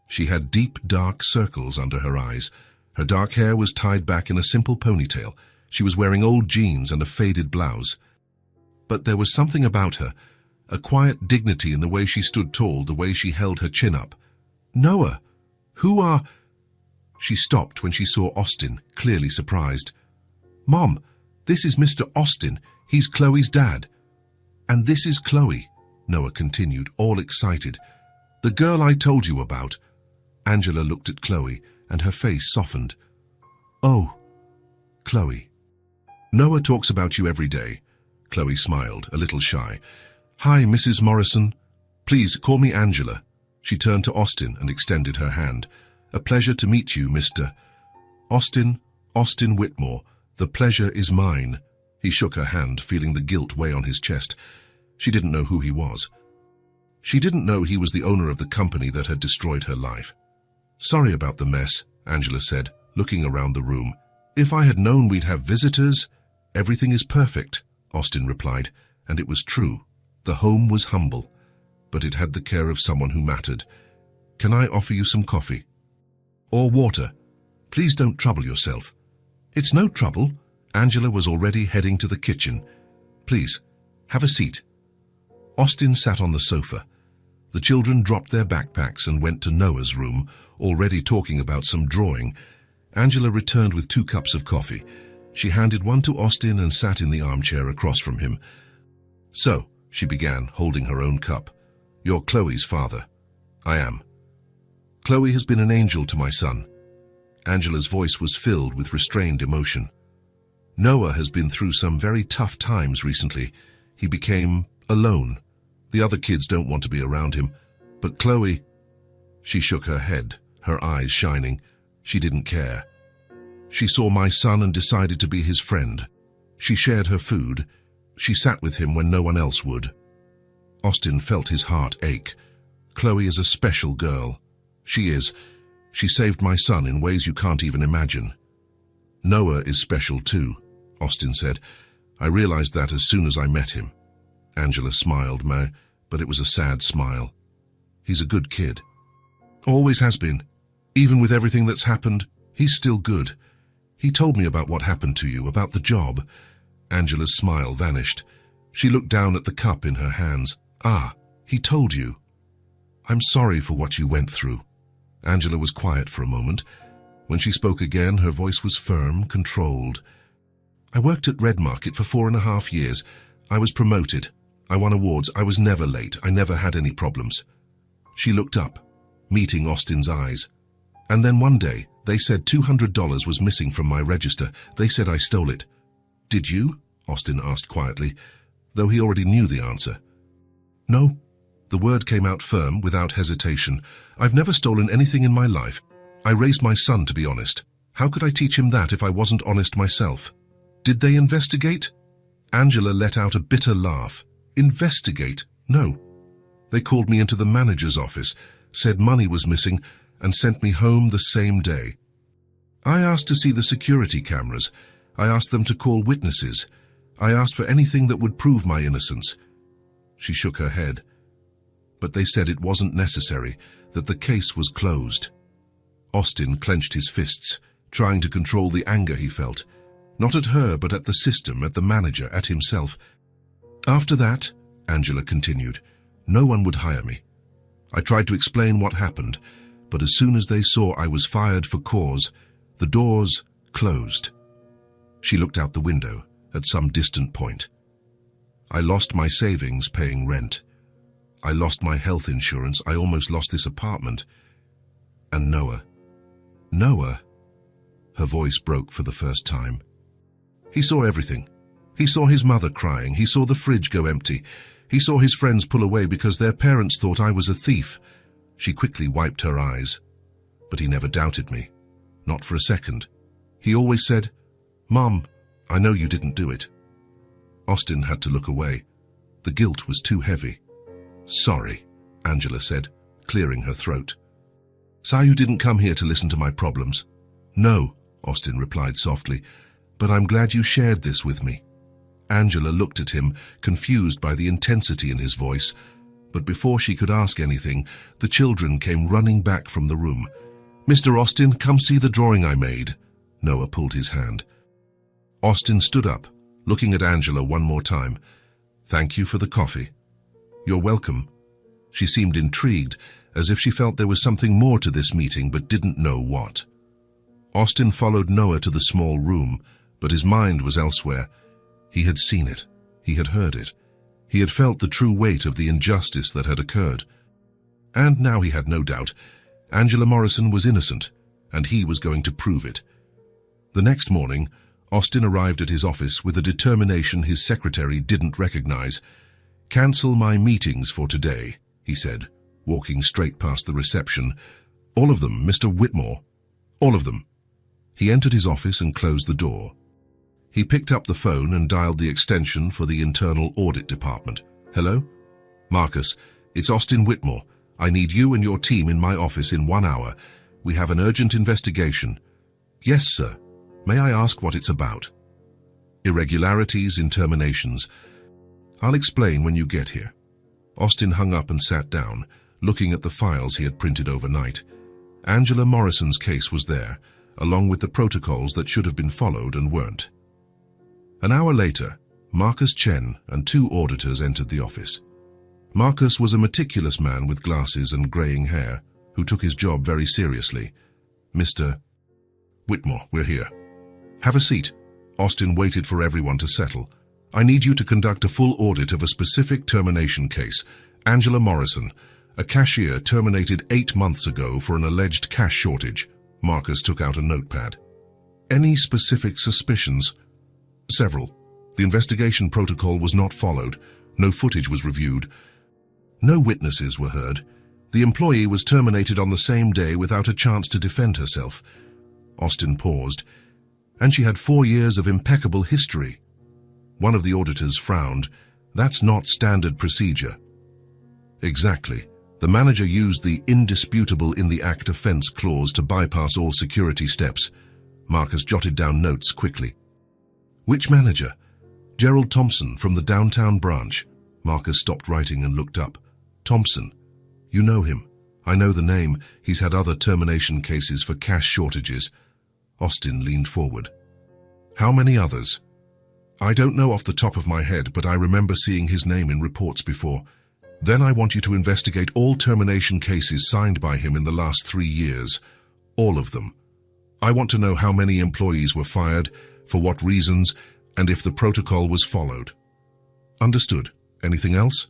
A: She had deep, dark circles under her eyes. Her dark hair was tied back in a simple ponytail. She was wearing old jeans and a faded blouse. But there was something about her, a quiet dignity in the way she stood tall, the way she held her chin up. "Noah, who are—" She stopped when she saw Austin, clearly surprised. "Mom, this is Mr. Austin. He's Chloe's dad." "And this is Chloe," Noah continued, all excited. "The girl I told you about." Angela looked at Chloe, and her face softened. "Oh, Chloe. Noah talks about you every day." Chloe smiled, a little shy. "Hi, Mrs. Morrison. Please call me Angela." She turned to Austin and extended her hand. "A pleasure to meet you, Mr. Austin Whitmore. The pleasure is mine." He shook her hand, feeling the guilt weigh on his chest. She didn't know who he was. She didn't know he was the owner of the company that had destroyed her life. "Sorry about the mess," Angela said, looking around the room. "If I had known we'd have visitors—" "Everything is perfect," Austin replied, and it was true. The home was humble, but it had the care of someone who mattered. "Can I offer you some coffee? Or water? Please don't trouble yourself." "It's no trouble." Angela was already heading to the kitchen. "Please, have a seat." Austin sat on the sofa. The children dropped their backpacks and went to Noah's room, already talking about some drawing. Angela returned with 2 cups of coffee. She handed one to Austin and sat in the armchair across from him. "So," she began, holding her own cup, "you're Chloe's father." "I am." "Chloe has been an angel to my son." Angela's voice was filled with restrained emotion. "Noah has been through some very tough times recently. He became alone. The other kids don't want to be around him. But Chloe—" She shook her head, her eyes shining. She didn't care. She saw my son and decided to be his friend. She shared her food. She sat with him when no one else would. Austin felt his heart ache. "Chloe is a special girl. She is. She saved my son in ways you can't even imagine." "Noah is special too," Austin said. "I realized that as soon as I met him." Angela smiled, but it was a sad smile. "He's a good kid. Always has been. Even with everything that's happened, he's still good. He told me about what happened to you, about the job." Angela's smile vanished. She looked down at the cup in her hands. "Ah, he told you. I'm sorry for what you went through." Angela was quiet for a moment. When she spoke again, her voice was firm, controlled. "I worked at Red Market for 4.5 years. I was promoted. I won awards. I was never late. I never had any problems." She looked up, meeting Austin's eyes. "And then one day, they said $200 was missing from my register. They said I stole it." "Did you?" Austin asked quietly. though he already knew the answer. "No." The word came out firm, without hesitation. "I've never stolen anything in my life. I raised my son, to be honest. How could I teach him that if I wasn't honest myself?" "Did they investigate?" Angela let out a bitter laugh. "Investigate? No. They called me into the manager's office, said money was missing, and sent me home the same day. I asked to see the security cameras. I asked them to call witnesses. I asked for anything that would prove my innocence." She shook her head. "But they said it wasn't necessary, that the case was closed." Austin clenched his fists, trying to control the anger he felt. Not at her, but at the system, at the manager, at himself. "After that," Angela continued, "no one would hire me. I tried to explain what happened, but as soon as they saw I was fired for cause, the doors closed." She looked out the window, at some distant point. "I lost my savings paying rent. I lost my health insurance. I almost lost this apartment. And Noah. Noah." Her voice broke for the first time. "He saw everything. He saw his mother crying. He saw the fridge go empty. He saw his friends pull away because their parents thought I was a thief." She quickly wiped her eyes. "But he never doubted me. Not for a second. He always said, 'Mom, I know you didn't do it.'" Austin had to look away. The guilt was too heavy. "Sorry," Angela said, clearing her throat. "So you didn't come here to listen to my problems?" "No," Austin replied softly, "but I'm glad you shared this with me." Angela looked at him, confused by the intensity in his voice, but before she could ask anything, the children came running back from the room. "Mr. Austin, come see the drawing I made." Noah pulled his hand. Austin stood up, looking at Angela one more time. "Thank you for the coffee." "You're welcome." She seemed intrigued, as if she felt there was something more to this meeting but didn't know what. Austin followed Noah to the small room, but his mind was elsewhere. He had seen it. He had heard it. He had felt the true weight of the injustice that had occurred. And now he had no doubt. Angela Morrison was innocent, and he was going to prove it. The next morning, Austin arrived at his office with a determination his secretary didn't recognize. "Cancel my meetings for today," he said, walking straight past the reception. "All of them, Mr. Whitmore. All of them." He entered his office and closed the door. He picked up the phone and dialed the extension for the Internal Audit Department. "Hello? Marcus, it's Austin Whitmore. I need you and your team in my office in 1 hour. We have an urgent investigation." "Yes, sir. May I ask what it's about?" "Irregularities in terminations. I'll explain when you get here." Austin hung up and sat down, looking at the files he had printed overnight. Angela Morrison's case was there, along with the protocols that should have been followed and weren't. An hour later, Marcus Chen and 2 auditors entered the office. Marcus was a meticulous man with glasses and graying hair, who took his job very seriously. "Mr. Whitmore, we're here." "Have a seat." Austin waited for everyone to settle. "I need you to conduct a full audit of a specific termination case. Angela Morrison, a cashier terminated 8 months ago for an alleged cash shortage." Marcus took out a notepad. "Any specific suspicions?" "Several. The investigation protocol was not followed. No footage was reviewed. No witnesses were heard. The employee was terminated on the same day without a chance to defend herself." Austin paused. "And she had 4 years of impeccable history." One of the auditors frowned. "That's not standard procedure." "Exactly. The manager used the indisputable in the act offense clause to bypass all security steps." Marcus jotted down notes quickly. "Which manager?" "Gerald Thompson from the downtown branch." Marcus stopped writing and looked up. "Thompson. You know him." "I know the name. He's had other termination cases for cash shortages." Austin leaned forward. "How many others?" "I don't know off the top of my head, but I remember seeing his name in reports before." "Then I want you to investigate all termination cases signed by him in the last 3 years. All of them. I want to know how many employees were fired, for what reasons, and if the protocol was followed." "Understood. Anything else?"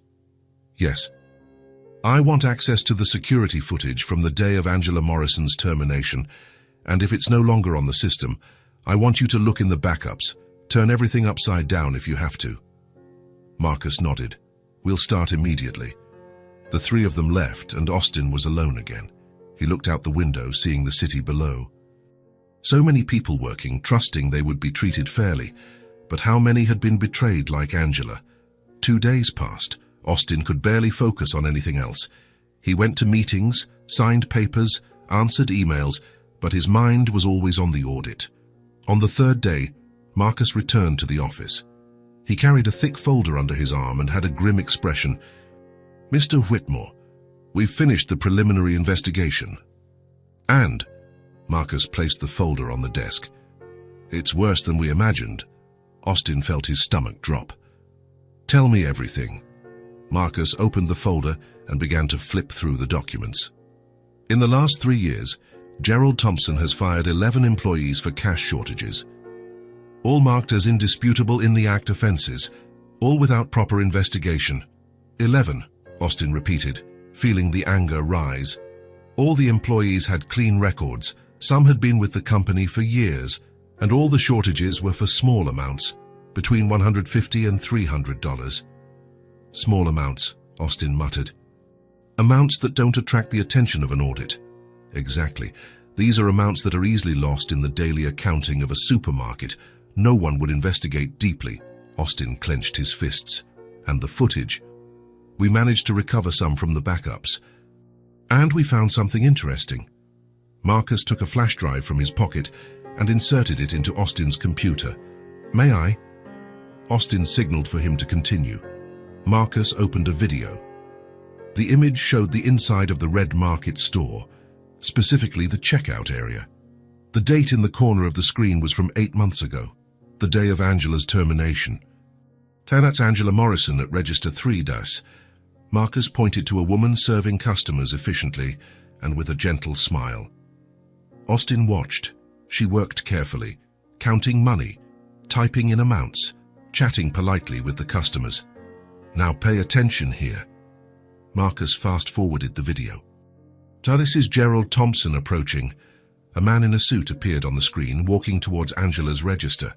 A: "Yes. I want access to the security footage from the day of Angela Morrison's termination, and if it's no longer on the system, I want you to look in the backups. Turn everything upside down if you have to." Marcus nodded. We'll start immediately. The three of them left, and Austin was alone again. He looked out the window, seeing the city below. So many people working, trusting they would be treated fairly. But how many had been betrayed like Angela? 2 days passed. Austin could barely focus on anything else. He went to meetings, signed papers, answered emails, but his mind was always on the audit. On the 3rd day, Marcus returned to the office. He carried a thick folder under his arm and had a grim expression. "Mr. Whitmore, we've finished the preliminary investigation." "And?" Marcus placed the folder on the desk. "It's worse than we imagined." Austin felt his stomach drop. "Tell me everything." Marcus opened the folder and began to flip through the documents. In the last 3 years, Gerald Thompson has fired 11 employees for cash shortages. All marked as indisputable in the act offenses, all without proper investigation. 11, Austin repeated, feeling the anger rise. All the employees had clean records, some had been with the company for years, and all the shortages were for small amounts, between $150 and $300. Small amounts, Austin muttered. Amounts that don't attract the attention of an audit. Exactly. These are amounts that are easily lost in the daily accounting of a supermarket. No one would investigate deeply. Austin clenched his fists. And the footage. We managed to recover some from the backups. And we found something interesting. Marcus took a flash drive from his pocket and inserted it into Austin's computer. "May I?" Austin signaled for him to continue. Marcus opened a video. The image showed the inside of the Red Market store, specifically the checkout area. The date in the corner of the screen was from 8 months ago, the day of Angela's termination. "That's Angela Morrison at Register 3, Das." Marcus pointed to a woman serving customers efficiently and with a gentle smile. Austin watched. She worked carefully, counting money, typing in amounts, chatting politely with the customers. "Now pay attention here." Marcus fast-forwarded the video. This is Gerald Thompson approaching. A man in a suit appeared on the screen, walking towards Angela's register.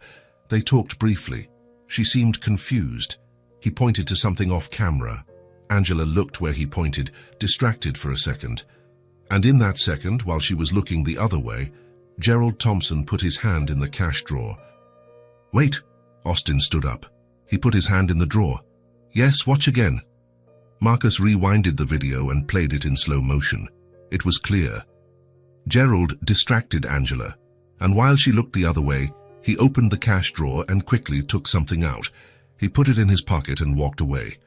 A: They talked briefly. She seemed confused. He pointed to something off camera. Angela looked where he pointed, distracted for a second. And in that second, while she was looking the other way, Gerald Thompson put his hand in the cash drawer. "Wait," Austin stood up. He put his hand in the drawer. "Yes, watch again." Marcus rewinded the video and played it in slow motion. It was clear. Gerald distracted Angela, and while she looked the other way, he opened the cash drawer and quickly took something out. He put it in his pocket and walked away.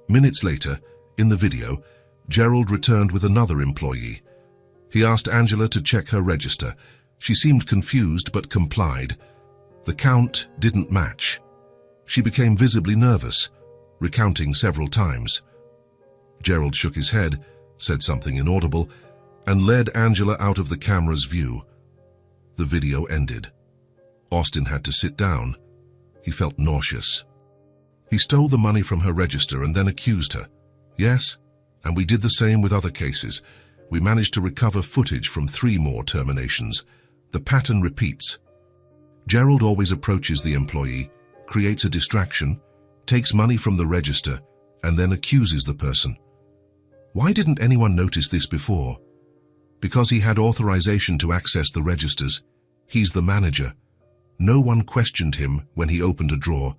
A: Minutes later, in the video, Gerald returned with another employee. He asked Angela to check her register. She seemed confused but complied. The count didn't match. She became visibly nervous, recounting several times. Gerald shook his head, said something inaudible, and led Angela out of the camera's view. The video ended. Austin had to sit down. He felt nauseous. He stole the money from her register and then accused her. Yes, and we did the same with other cases. We managed to recover footage from 3 more terminations. The pattern repeats. Gerald always approaches the employee, creates a distraction, takes money from the register, and then accuses the person. Why didn't anyone notice this before? Because he had authorization to access the registers. He's the manager. No one questioned him when he opened a drawer.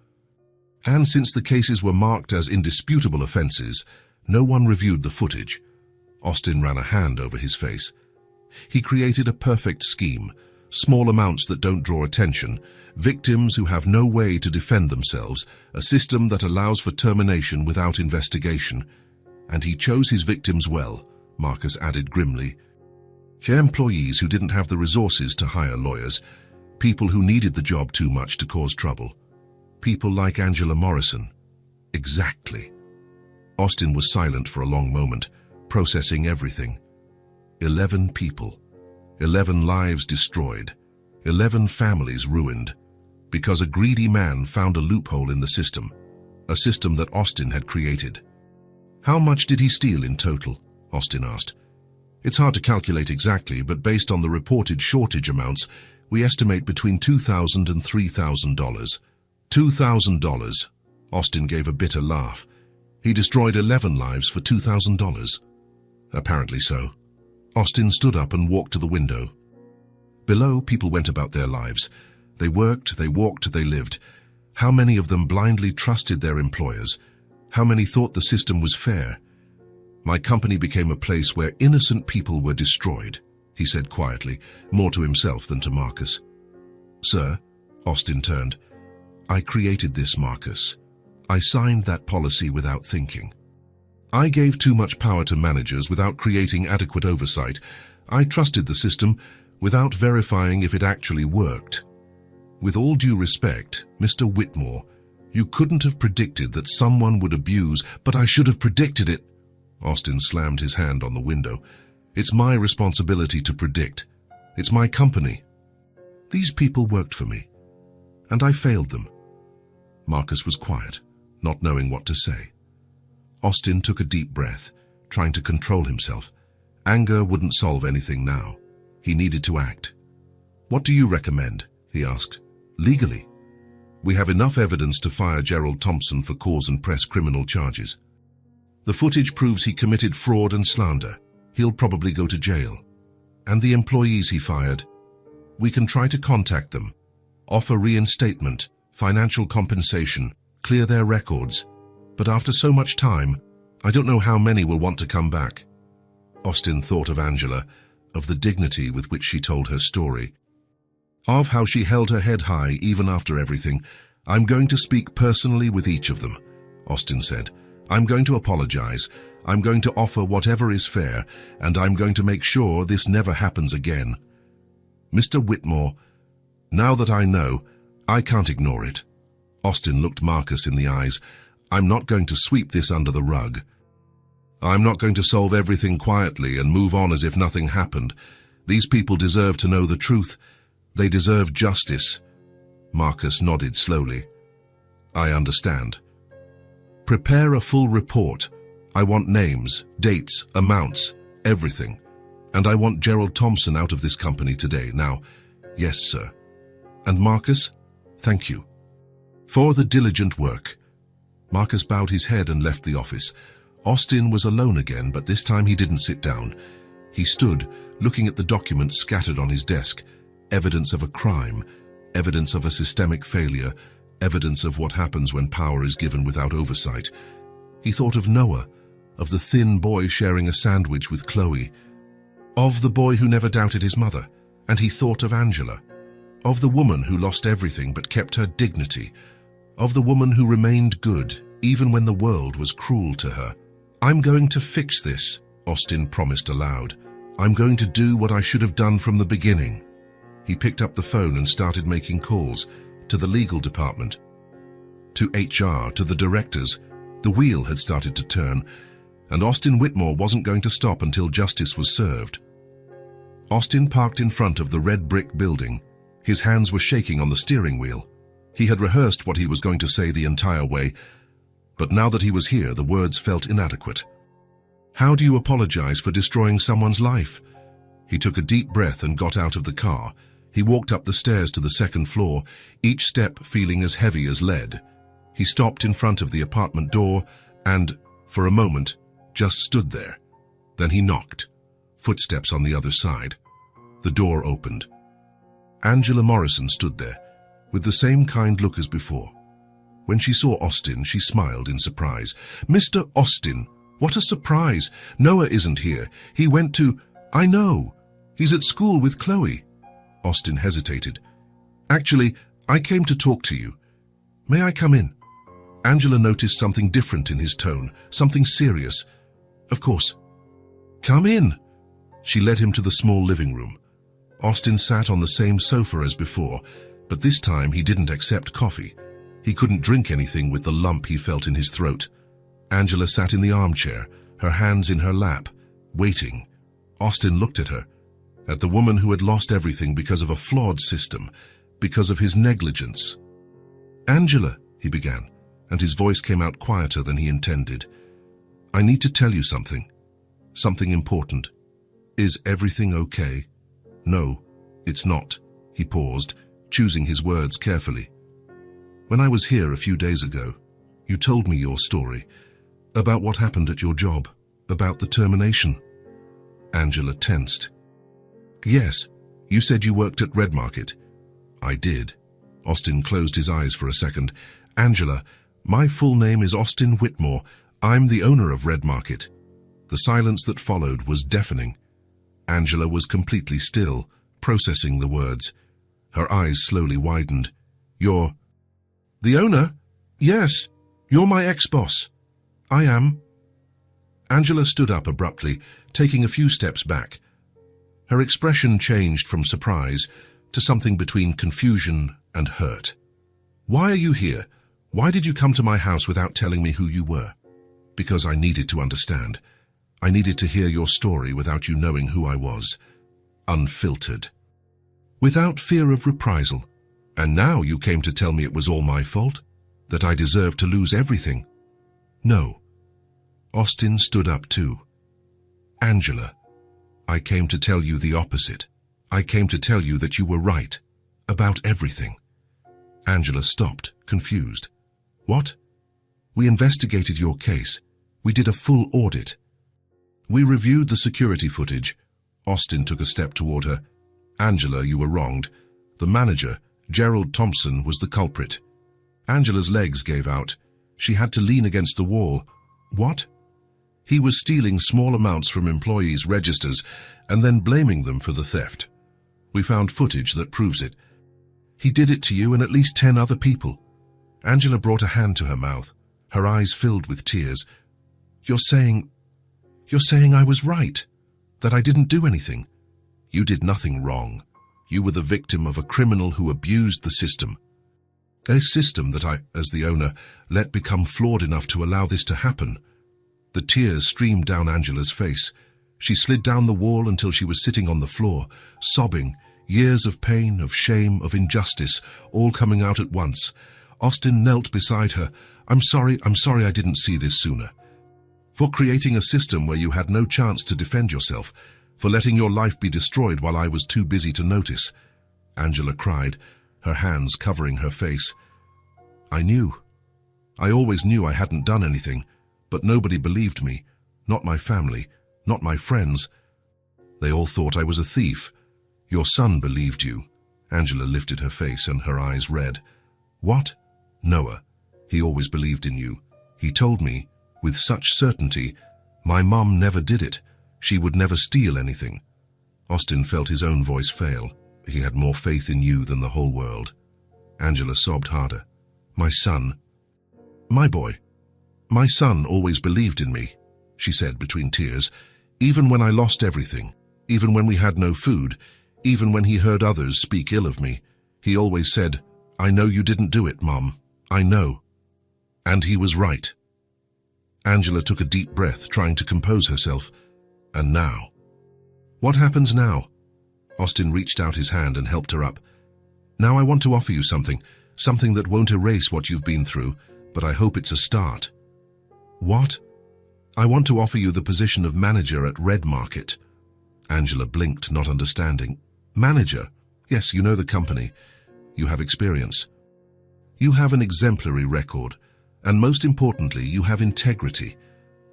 A: And since the cases were marked as indisputable offenses, no one reviewed the footage. Austin ran a hand over his face. He created a perfect scheme, small amounts that don't draw attention, victims who have no way to defend themselves, a system that allows for termination without investigation. And he chose his victims well, Marcus added grimly. Employees who didn't have the resources to hire lawyers, people who needed the job too much to cause trouble. People like Angela Morrison. Exactly. Austin was silent for a long moment, processing everything. 11 people. 11 lives destroyed. 11 families ruined. Because a greedy man found a loophole in the system. A system that Austin had created. How much did he steal in total? Austin asked. It's hard to calculate exactly, but based on the reported shortage amounts, we estimate between $2,000 and $3,000. $2,000, Austin gave a bitter laugh. He destroyed 11 lives for $2,000. Apparently so. Austin stood up and walked to the window. Below, people went about their lives. They worked, they walked, they lived. How many of them blindly trusted their employers? How many thought the system was fair? My company became a place where innocent people were destroyed, he said quietly, more to himself than to Marcus. Sir, Austin turned. I created this, Marcus. I signed that policy without thinking. I gave too much power to managers without creating adequate oversight. I trusted the system without verifying if it actually worked. With all due respect, Mr. Whitmore, you couldn't have predicted that someone would abuse, but I should have predicted it. Austin slammed his hand on the window. It's my responsibility to predict. It's my company. These people worked for me, and I failed them. Marcus was quiet, not knowing what to say. Austin took a deep breath, trying to control himself. Anger wouldn't solve anything now. He needed to act. What do you recommend? He asked. Legally. We have enough evidence to fire Gerald Thompson for cause and press criminal charges. The footage proves he committed fraud and slander. He'll probably go to jail. And the employees he fired? We can try to contact them, offer reinstatement, financial compensation, clear their records. But after so much time, I don't know how many will want to come back. Austin thought of Angela, of the dignity with which she told her story, of how she held her head high even after everything. I'm going to speak personally with each of them, Austin said. I'm going to apologize. I'm going to offer whatever is fair, and I'm going to make sure this never happens again. Mr. Whitmore, now that I know, I can't ignore it. Austin looked Marcus in the eyes. I'm not going to sweep this under the rug. I'm not going to solve everything quietly and move on as if nothing happened. These people deserve to know the truth. They deserve justice. Marcus nodded slowly. I understand. Prepare a full report. I want names, dates, amounts, everything. And I want Gerald Thompson out of this company today. Now, yes, sir. And Marcus, thank you for the diligent work. Marcus bowed his head and left the office. Austin was alone again, but this time he didn't sit down. He stood, looking at the documents scattered on his desk. Evidence of a crime, evidence of a systemic failure, evidence of what happens when power is given without oversight. He thought of Noah, of the thin boy sharing a sandwich with Chloe, of the boy who never doubted his mother, and he thought of Angela, of the woman who lost everything but kept her dignity, of the woman who remained good even when the world was cruel to her. I'm going to fix this, Austin promised aloud. I'm going to do what I should have done from the beginning. He picked up the phone and started making calls to the legal department, to HR, to the directors. The wheel had started to turn, and Austin Whitmore wasn't going to stop until justice was served. Austin parked in front of the red brick building. His hands were shaking on the steering wheel. He had rehearsed what he was going to say the entire way, but now that he was here, the words felt inadequate. How do you apologize for destroying someone's life? He took a deep breath and got out of the car. He walked up the stairs to the second floor, each step feeling as heavy as lead. He stopped in front of the apartment door and, for a moment, just stood there. Then he knocked. Footsteps on the other side. The door opened. Angela Morrison stood there, with the same kind look as before. When she saw Austin, she smiled in surprise. Mr. Austin, what a surprise! Noah isn't here. He went to... I know. He's at school with Chloe. Austin hesitated. Actually, I came to talk to you. May I come in? Angela noticed something different in his tone, something serious. Of course. Come in. She led him to the small living room. Austin sat on the same sofa as before, but this time he didn't accept coffee. He couldn't drink anything with the lump he felt in his throat. Angela sat in the armchair, her hands in her lap, waiting. Austin looked at her, at the woman who had lost everything because of a flawed system, because of his negligence. Angela, he began, and his voice came out quieter than he intended. I need to tell you something. Something important. Is everything okay? No, it's not. He paused, choosing his words carefully. When I was here a few days ago, You told me your story, about what happened at your job, about the termination. Angela tensed. Yes, you said you worked at Red Market. I did. Austin closed his eyes for a second. Angela, my full name is Austin Whitmore. I'm the owner of Red Market. The silence that followed was deafening. Angela was completely still, processing the words. Her eyes slowly widened. You're the owner? Yes, you're my ex-boss. I am. Angela stood up abruptly, taking a few steps back. Her expression changed from surprise to something between confusion and hurt. Why are you here? Why did you come to my house without telling me who you were? Because I needed to understand. I needed to hear your story without you knowing who I was. Unfiltered. Without fear of reprisal. And now you came to tell me it was all my fault? That I deserved to lose everything? No. Austin stood up too. Angela, I came to tell you the opposite. I came to tell you that you were right. About everything. Angela stopped, confused. What? We investigated your case. We did a full audit. We reviewed the security footage. Austin took a step toward her. Angela, you were wronged. The manager, Gerald Thompson, was the culprit. Angela's legs gave out. She had to lean against the wall. What? He was stealing small amounts from employees' registers and then blaming them for the theft. We found footage that proves it. He did it to you and at least 10 other people. Angela brought a hand to her mouth. Her eyes filled with tears. You're saying I was right, that I didn't do anything. You did nothing wrong. You were the victim of a criminal who abused the system. A system that I, as the owner, let become flawed enough to allow this to happen. The tears streamed down Angela's face. She slid down the wall until she was sitting on the floor, sobbing, years of pain, of shame, of injustice, all coming out at once. Austin knelt beside her. I'm sorry I didn't see this sooner. For creating a system where you had no chance to defend yourself, for letting your life be destroyed while I was too busy to notice. Angela cried, her hands covering her face. I knew. I always knew I hadn't done anything, but nobody believed me, not my family, not my friends. They all thought I was a thief. Your son believed you. Angela lifted her face and her eyes red. What? Noah. He always believed in you. He told me, with such certainty, my mum never did it. She would never steal anything. Austin felt his own voice fail. He had more faith in you than the whole world. Angela sobbed harder. My son. My boy. My son always believed in me, she said between tears, even when I lost everything, even when we had no food, even when he heard others speak ill of me. He always said, I know you didn't do it, Mum. I know. And he was right. Angela took a deep breath, trying to compose herself. And now? What happens now? Austin reached out his hand and helped her up. Now I want to offer you something that won't erase what you've been through, but I hope it's a start. What? I want to offer you the position of manager at Red Market. Angela blinked, not understanding. Manager? Yes, you know the company. You have experience. You have an exemplary record, and most importantly, you have integrity,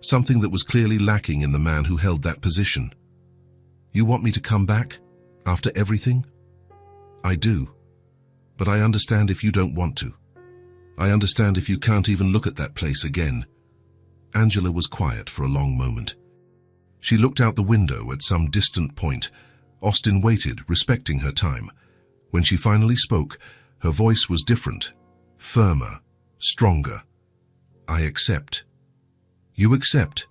A: something that was clearly lacking in the man who held that position. You want me to come back, after everything? I do, but I understand if you don't want to. I understand if you can't even look at that place again. Angela was quiet for a long moment. She looked out the window at some distant point. Austin waited, respecting her time. When she finally spoke, her voice was different, firmer, stronger. I accept. You accept?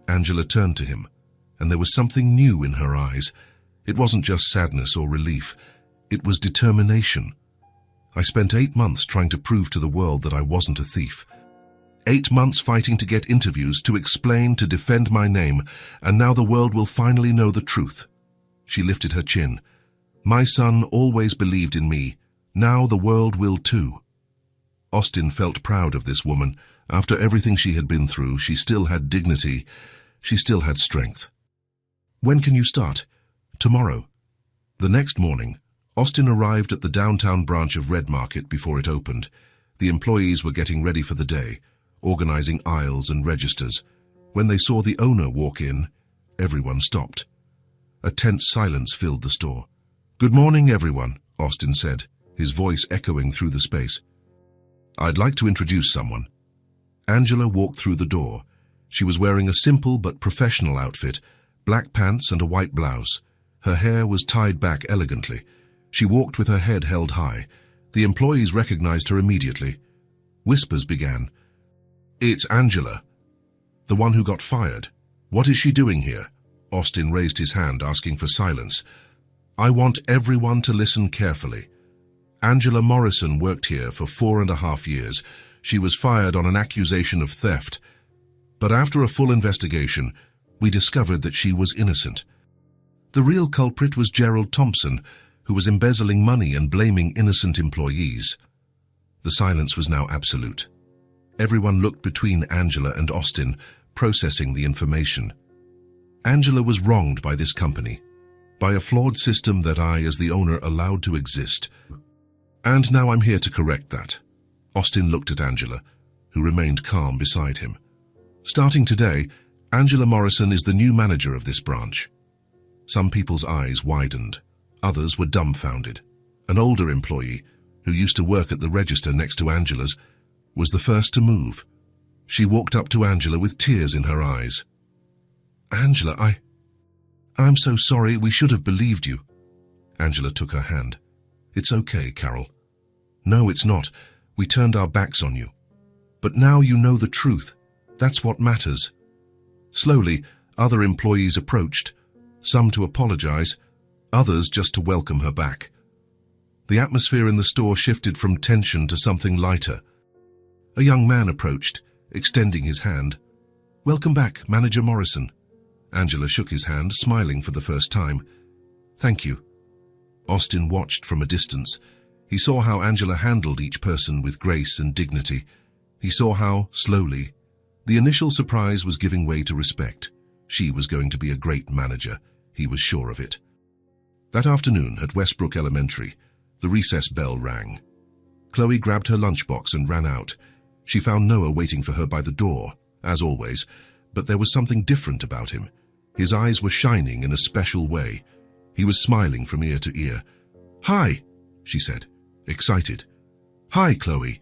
A: Angela turned to him, and there was something new in her eyes. It wasn't just sadness or relief. It was determination. I spent 8 months trying to prove to the world that I wasn't a thief. 8 months fighting to get interviews, to explain, to defend my name, and now the world will finally know the truth. She lifted her chin. My son always believed in me. Now the world will too. Austin felt proud of this woman. After everything she had been through, she still had dignity. She still had strength. When can you start? Tomorrow. The next morning, Austin arrived at the downtown branch of Red Market before it opened. The employees were getting ready for the day. organizing aisles and registers. When they saw the owner walk in, everyone stopped. A tense silence filled the store. "Good morning, everyone," Austin said, his voice echoing through the space. "I'd like to introduce someone." Angela walked through the door. She was wearing a simple but professional outfit, black pants and a white blouse. Her hair was tied back elegantly. She walked with her head held high. The employees recognized her immediately. Whispers began. "It's Angela, the one who got fired. What is she doing here?" Austin raised his hand, asking for silence. "I want everyone to listen carefully. Angela Morrison worked here for 4.5 years. She was fired on an accusation of theft. But after a full investigation, we discovered that she was innocent. The real culprit was Gerald Thompson, who was embezzling money and blaming innocent employees." The silence was now absolute. Everyone looked between Angela and Austin, processing the information. Angela was wronged by this company, by a flawed system that I, as the owner, allowed to exist. And now I'm here to correct that. Austin looked at Angela, who remained calm beside him. "Starting today, Angela Morrison is the new manager of this branch." Some people's eyes widened. Others were dumbfounded. An older employee, who used to work at the register next to Angela's, was the first to move. She walked up to Angela with tears in her eyes. "Angela, I'm so sorry. We should have believed you." Angela took her hand. "It's okay, Carol." "No, it's not. We turned our backs on you. But now you know the truth. That's what matters." Slowly, other employees approached, some to apologize, others just to welcome her back. The atmosphere in the store shifted from tension to something lighter. A young man approached, extending his hand. "Welcome back, Manager Morrison." Angela shook his hand, smiling for the first time. "Thank you." Austin watched from a distance. He saw how Angela handled each person with grace and dignity. He saw how, slowly, the initial surprise was giving way to respect. She was going to be a great manager. He was sure of it. That afternoon at Westbrook Elementary, the recess bell rang. Chloe grabbed her lunchbox and ran out. She found Noah waiting for her by the door, as always, but there was something different about him. His eyes were shining in a special way. He was smiling from ear to ear. "Hi," she said, excited. "Hi, Chloe."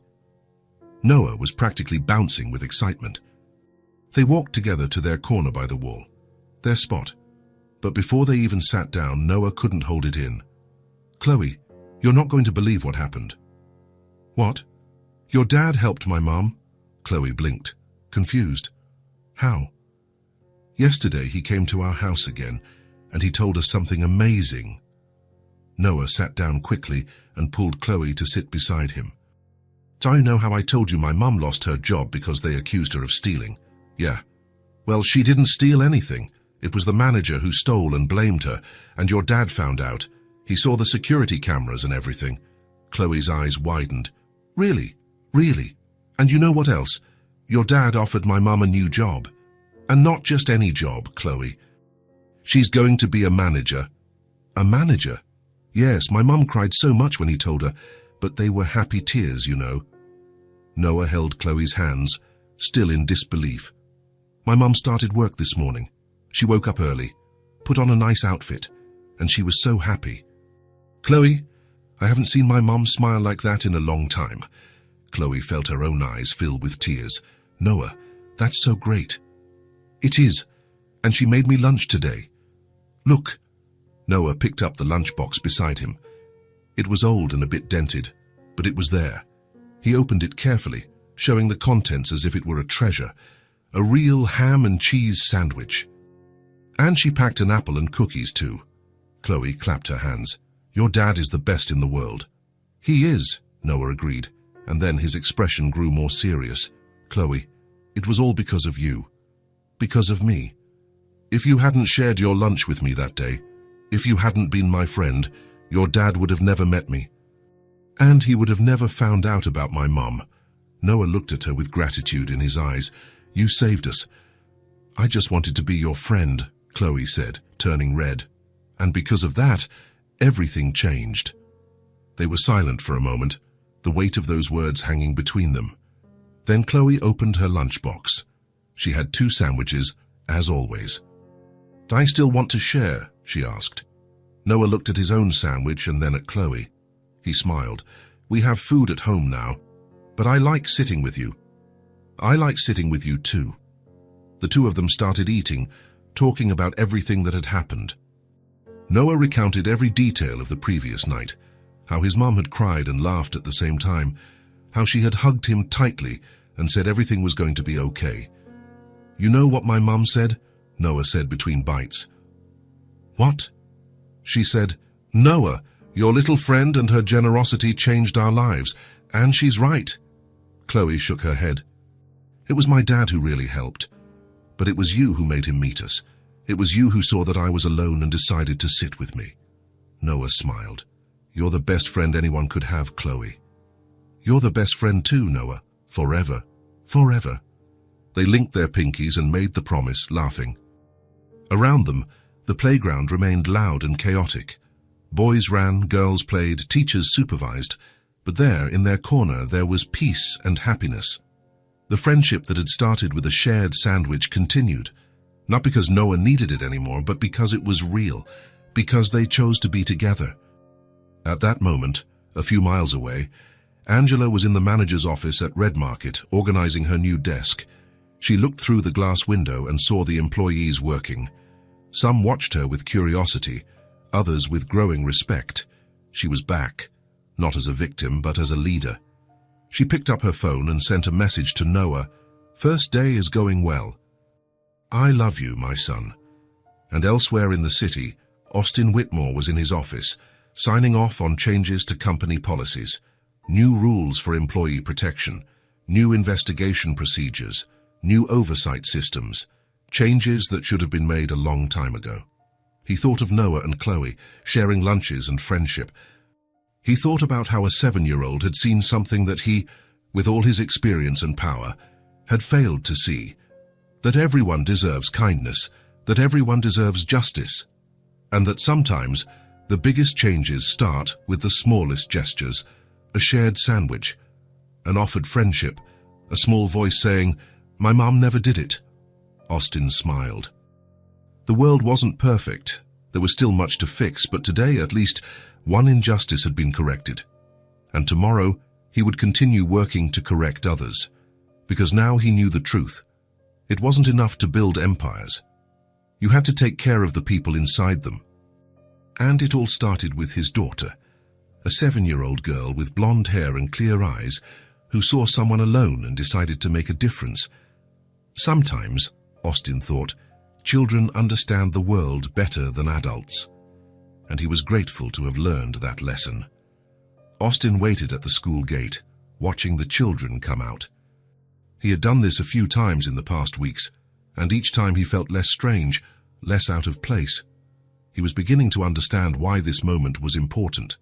A: Noah was practically bouncing with excitement. They walked together to their corner by the wall, their spot. But before they even sat down, Noah couldn't hold it in. "Chloe, you're not going to believe what happened." "What?" "Your dad helped my mom." Chloe blinked, confused. "How?" "Yesterday he came to our house again, and he told us something amazing." Noah sat down quickly and pulled Chloe to sit beside him. "Do you know how I told you my mum lost her job because they accused her of stealing?" "Yeah." "Well, she didn't steal anything. It was the manager who stole and blamed her, and your dad found out. He saw the security cameras and everything." Chloe's eyes widened. "Really? Really? And you know what else? Your dad offered my mum a new job. And not just any job, Chloe. She's going to be a manager." "A manager?" "Yes, my mum cried so much when he told her, but they were happy tears, you know." Noah held Chloe's hands, still in disbelief. "My mum started work this morning. She woke up early, put on a nice outfit, and she was so happy." "Chloe, I haven't seen my mum smile like that in a long time." Chloe felt her own eyes fill with tears. "Noah, that's so great." "It is, and she made me lunch today. Look." Noah picked up the lunchbox beside him. It was old and a bit dented, but it was there. He opened it carefully, showing the contents as if it were a treasure. A real ham and cheese sandwich. "And she packed an apple and cookies too." Chloe clapped her hands. "Your dad is the best in the world." "He is," Noah agreed, and then his expression grew more serious. "Chloe, it was all because of you. Because of me. If you hadn't shared your lunch with me that day, if you hadn't been my friend, your dad would have never met me. And he would have never found out about my mom." Noah looked at her with gratitude in his eyes. "You saved us." "I just wanted to be your friend," Chloe said, turning red. And because of that, everything changed. They were silent for a moment, the weight of those words hanging between them. Then Chloe opened her lunchbox. She had 2 sandwiches, as always. "Do I still want to share?" she asked. Noah looked at his own sandwich and then at Chloe. He smiled. "We have food at home now, but I like sitting with you." "I like sitting with you too." The 2 of them started eating, talking about everything that had happened. Noah recounted every detail of the previous night, how his mom had cried and laughed at the same time, how she had hugged him tightly and said everything was going to be okay. "You know what my mom said?" Noah said between bites. "What?" "She said, 'Noah, your little friend and her generosity changed our lives, and she's right.'" Chloe shook her head. "It was my dad who really helped. But it was you who made him meet us. It was you who saw that I was alone and decided to sit with me." Noah smiled. "You're the best friend anyone could have, Chloe." "You're the best friend too, Noah. Forever. Forever." They linked their pinkies and made the promise, laughing. Around them, the playground remained loud and chaotic. Boys ran, girls played, teachers supervised, but there, in their corner, there was peace and happiness. The friendship that had started with a shared sandwich continued, not because Noah needed it anymore, but because it was real, because they chose to be together. At that moment, a few miles away, Angela was in the manager's office at Red Market, organizing her new desk. She looked through the glass window and saw the employees working. Some watched her with curiosity, others with growing respect. She was back, not as a victim, but as a leader. She picked up her phone and sent a message to Noah. "First day is going well. I love you, my son." And elsewhere in the city, Austin Whitmore was in his office, signing off on changes to company policies, new rules for employee protection, new investigation procedures, new oversight systems, changes that should have been made a long time ago. He thought of Noah and Chloe, sharing lunches and friendship. He thought about how a 7-year-old had seen something that he, with all his experience and power, had failed to see. That everyone deserves kindness, that everyone deserves justice, and that sometimes the biggest changes start with the smallest gestures, a shared sandwich, an offered friendship, a small voice saying, "My mom never did it." Austin smiled. The world wasn't perfect. There was still much to fix, but today, at least, one injustice had been corrected. And tomorrow, he would continue working to correct others. Because now he knew the truth. It wasn't enough to build empires. You had to take care of the people inside them. And it all started with his daughter, a 7-year-old girl with blonde hair and clear eyes who saw someone alone and decided to make a difference. Sometimes, Austin thought, children understand the world better than adults. And he was grateful to have learned that lesson. Austin waited at the school gate, watching the children come out. He had done this a few times in the past weeks, and each time he felt less strange, less out of place. He was beginning to understand why this moment was important.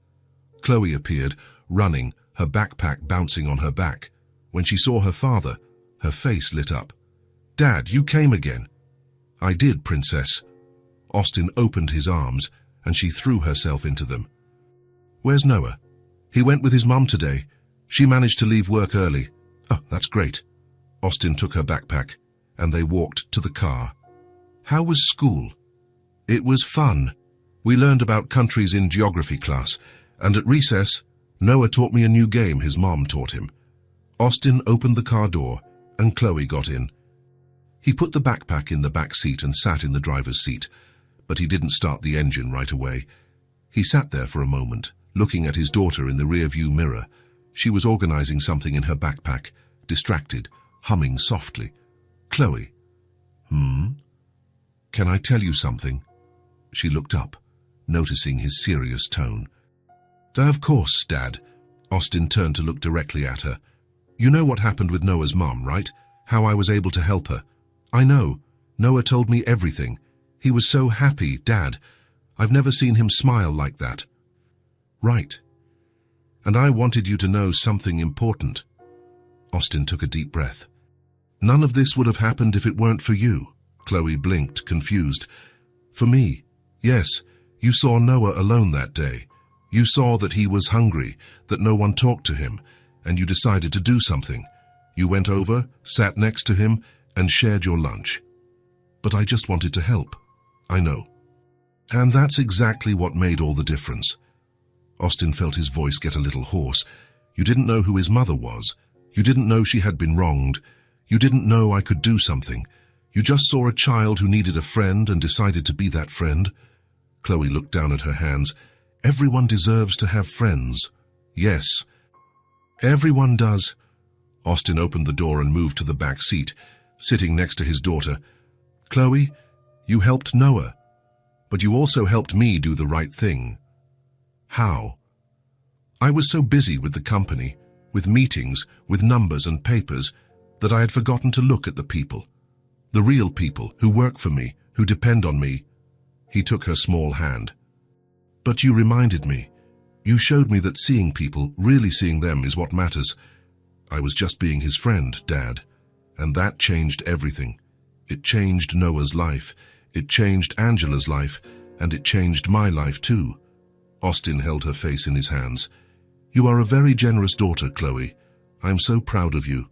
A: Chloe appeared, running, her backpack bouncing on her back. When she saw her father, her face lit up. "Dad, you came again." "I did, Princess." Austin opened his arms, and she threw herself into them. "Where's Noah?" "He went with his mum today. She managed to leave work early." "Oh, that's great." Austin took her backpack, and they walked to the car. "How was school?" "It was fun. We learned about countries in geography class, and at recess, Noah taught me a new game his mom taught him." Austin opened the car door, and Chloe got in. He put the backpack in the back seat and sat in the driver's seat, but he didn't start the engine right away. He sat there for a moment, looking at his daughter in the rear-view mirror. She was organizing something in her backpack, distracted, humming softly. "Chloe." "Can I tell you something?" She looked up, noticing his serious tone. "Of course, Dad." Austin turned to look directly at her. "You know what happened with Noah's mom, right? How I was able to help her." "I know. Noah told me everything. He was so happy, Dad. I've never seen him smile like that." "Right. And I wanted you to know something important." Austin took a deep breath. "None of this would have happened if it weren't for you." Chloe blinked, confused. "For me? Yes, you saw Noah alone that day. You saw that he was hungry, that no one talked to him, and you decided to do something. You went over, sat next to him, and shared your lunch. But I just wanted to help. I know. And that's exactly what made all the difference. Austin felt his voice get a little hoarse. You didn't know who his mother was. You didn't know she had been wronged. You didn't know I could do something. You just saw a child who needed a friend and decided to be that friend. Chloe looked down at her hands. Everyone deserves to have friends. Yes. Everyone does. Austin opened the door and moved to the back seat, sitting next to his daughter. Chloe, you helped Noah, but you also helped me do the right thing. How? I was so busy with the company, with meetings, with numbers and papers, that I had forgotten to look at the people. The real people who work for me, who depend on me. He took her small hand. But you reminded me. You showed me that seeing people, really seeing them, is what matters. I was just being his friend, Dad. And that changed everything. It changed Noah's life. It changed Angela's life. And it changed my life too. Austin held her face in his hands. You are a very generous daughter, Chloe. I'm so proud of you.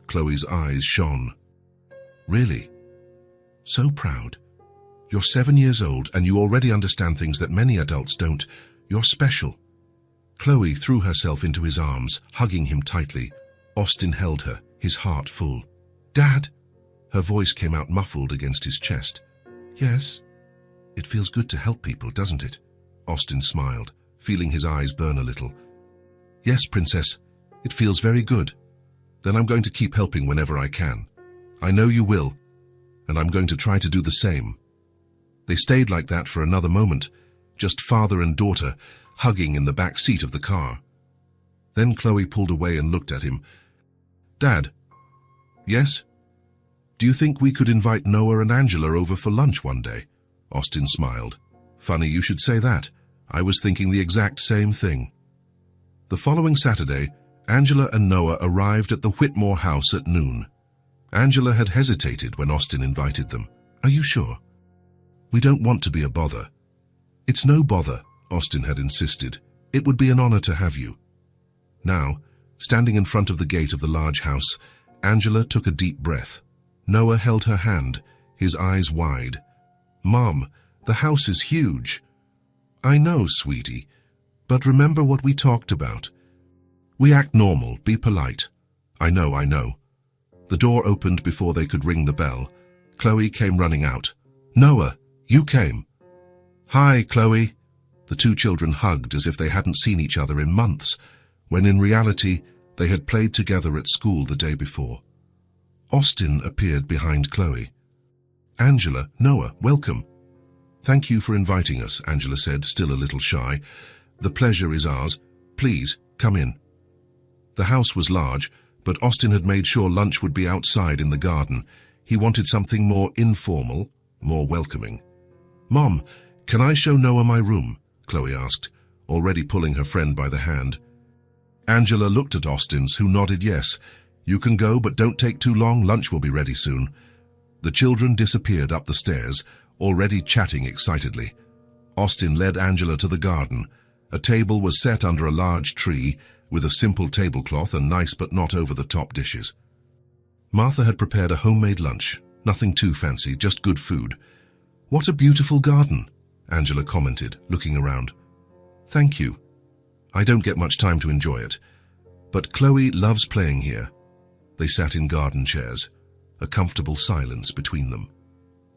A: Chloe's eyes shone. Really? So proud. You're 7 years old and you already understand things that many adults don't. You're special. Chloe threw herself into his arms, hugging him tightly. Austin held her, his heart full. Dad? Her voice came out muffled against his chest. Yes? It feels good to help people, doesn't it? Austin smiled, feeling his eyes burn a little. Yes, Princess. It feels very good. Then I'm going to keep helping whenever I can. I know you will, and I'm going to try to do the same. They stayed like that for another moment, just father and daughter, hugging in the back seat of the car. Then Chloe pulled away and looked at him. Dad? Yes? Do you think we could invite Noah and Angela over for lunch one day? Austin smiled. Funny you should say that. I was thinking the exact same thing. The following Saturday, Angela and Noah arrived at the Whitmore house at noon. Angela had hesitated when Austin invited them. Are you sure? We don't want to be a bother. It's no bother, Austin had insisted. It would be an honor to have you. Now, standing in front of the gate of the large house, Angela took a deep breath. Noah held her hand, his eyes wide. Mom, the house is huge. I know, sweetie, but remember what we talked about. We act normal, be polite. I know. The door opened before they could ring the bell. Chloe came running out. Noah, you came. Hi, Chloe. The two children hugged as if they hadn't seen each other in months, when in reality they had played together at school the day before. Austin appeared behind Chloe. Angela, Noah, welcome. Thank you for inviting us, Angela said, still a little shy. The pleasure is ours. Please, come in. The house was large, but Austin had made sure lunch would be outside in the garden. He wanted something more informal, more welcoming. Mom, can I show Noah my room? Chloe asked, already pulling her friend by the hand. Angela looked at Austin's, who nodded yes. You can go, but don't take too long. Lunch will be ready soon. The children disappeared up the stairs, already chatting excitedly. Austin led Angela to the garden. A table was set under a large tree, with a simple tablecloth and nice but not over-the-top dishes. Martha had prepared a homemade lunch, nothing too fancy, just good food. What a beautiful garden, Angela commented, looking around. Thank you. I don't get much time to enjoy it, but Chloe loves playing here. They sat in garden chairs, a comfortable silence between them.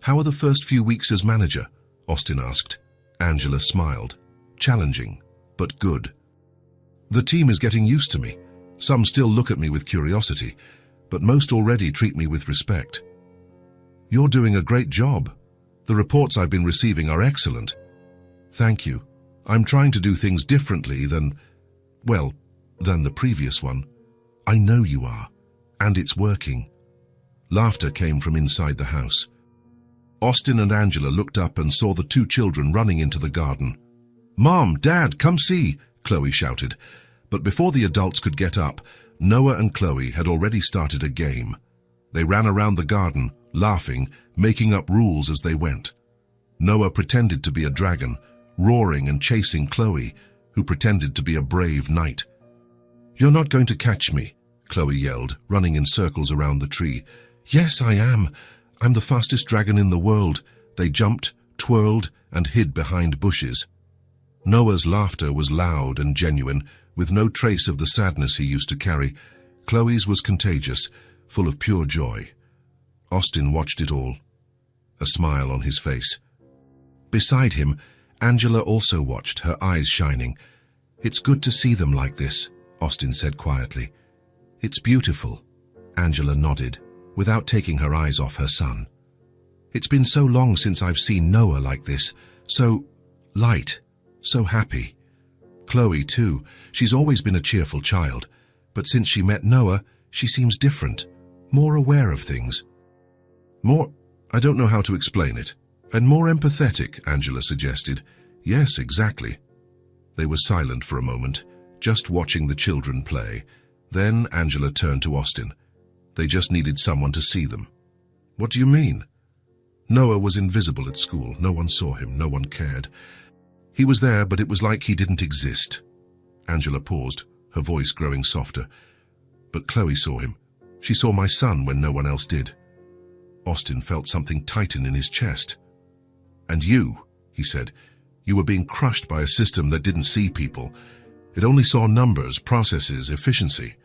A: How are the first few weeks as manager? Austin asked. Angela smiled. Challenging, but good. The team is getting used to me. Some still look at me with curiosity, but most already treat me with respect. You're doing a great job. The reports I've been receiving are excellent. Thank you. I'm trying to do things differently than the previous one. I know you are, and it's working. Laughter came from inside the house. Austin and Angela looked up and saw the two children running into the garden. Mom, Dad, come see, Chloe shouted. But before the adults could get up, Noah and Chloe had already started a game. They ran around the garden, laughing, making up rules as they went. Noah pretended to be a dragon, roaring and chasing Chloe, who pretended to be a brave knight. You're not going to catch me, Chloe yelled, running in circles around the tree. Yes, I am. I'm the fastest dragon in the world. They jumped, twirled, and hid behind bushes. Noah's laughter was loud and genuine, with no trace of the sadness he used to carry. Chloe's was contagious, full of pure joy. Austin watched it all, a smile on his face. Beside him, Angela also watched, her eyes shining. It's good to see them like this, Austin said quietly. It's beautiful, Angela nodded, without taking her eyes off her son. It's been so long since I've seen Noah like this, so light, so happy. Chloe, too, she's always been a cheerful child, but since she met Noah, she seems different, more aware of things. I don't know how to explain it, and more empathetic, Angela suggested. Yes, exactly. They were silent for a moment, just watching the children play. Then Angela turned to Austin. They just needed someone to see them. What do you mean? Noah was invisible at school. No one saw him. No one cared. He was there, but it was like he didn't exist. Angela paused, her voice growing softer. But Chloe saw him. She saw my son when no one else did. Austin felt something tighten in his chest. And you, he said, you were being crushed by a system that didn't see people. It only saw numbers, processes, efficiency.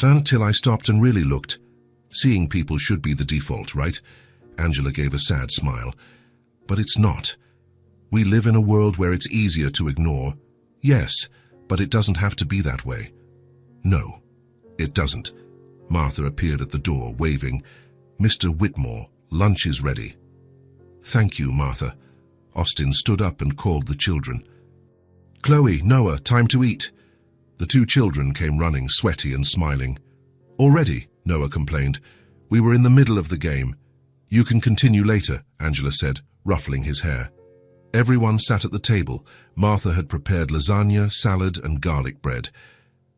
A: Until I stopped and really looked. Seeing people should be the default, right? Angela gave a sad smile. But it's not. We live in a world where it's easier to ignore. Yes, but it doesn't have to be that way. No, it doesn't. Martha appeared at the door, waving. Mr. Whitmore, lunch is ready. Thank you, Martha. Austin stood up and called the children. Chloe, Noah, time to eat. The two children came running, sweaty and smiling. Already, Noah complained. We were in the middle of the game. You can continue later, Angela said, ruffling his hair. Everyone sat at the table. Martha had prepared lasagna, salad, and garlic bread.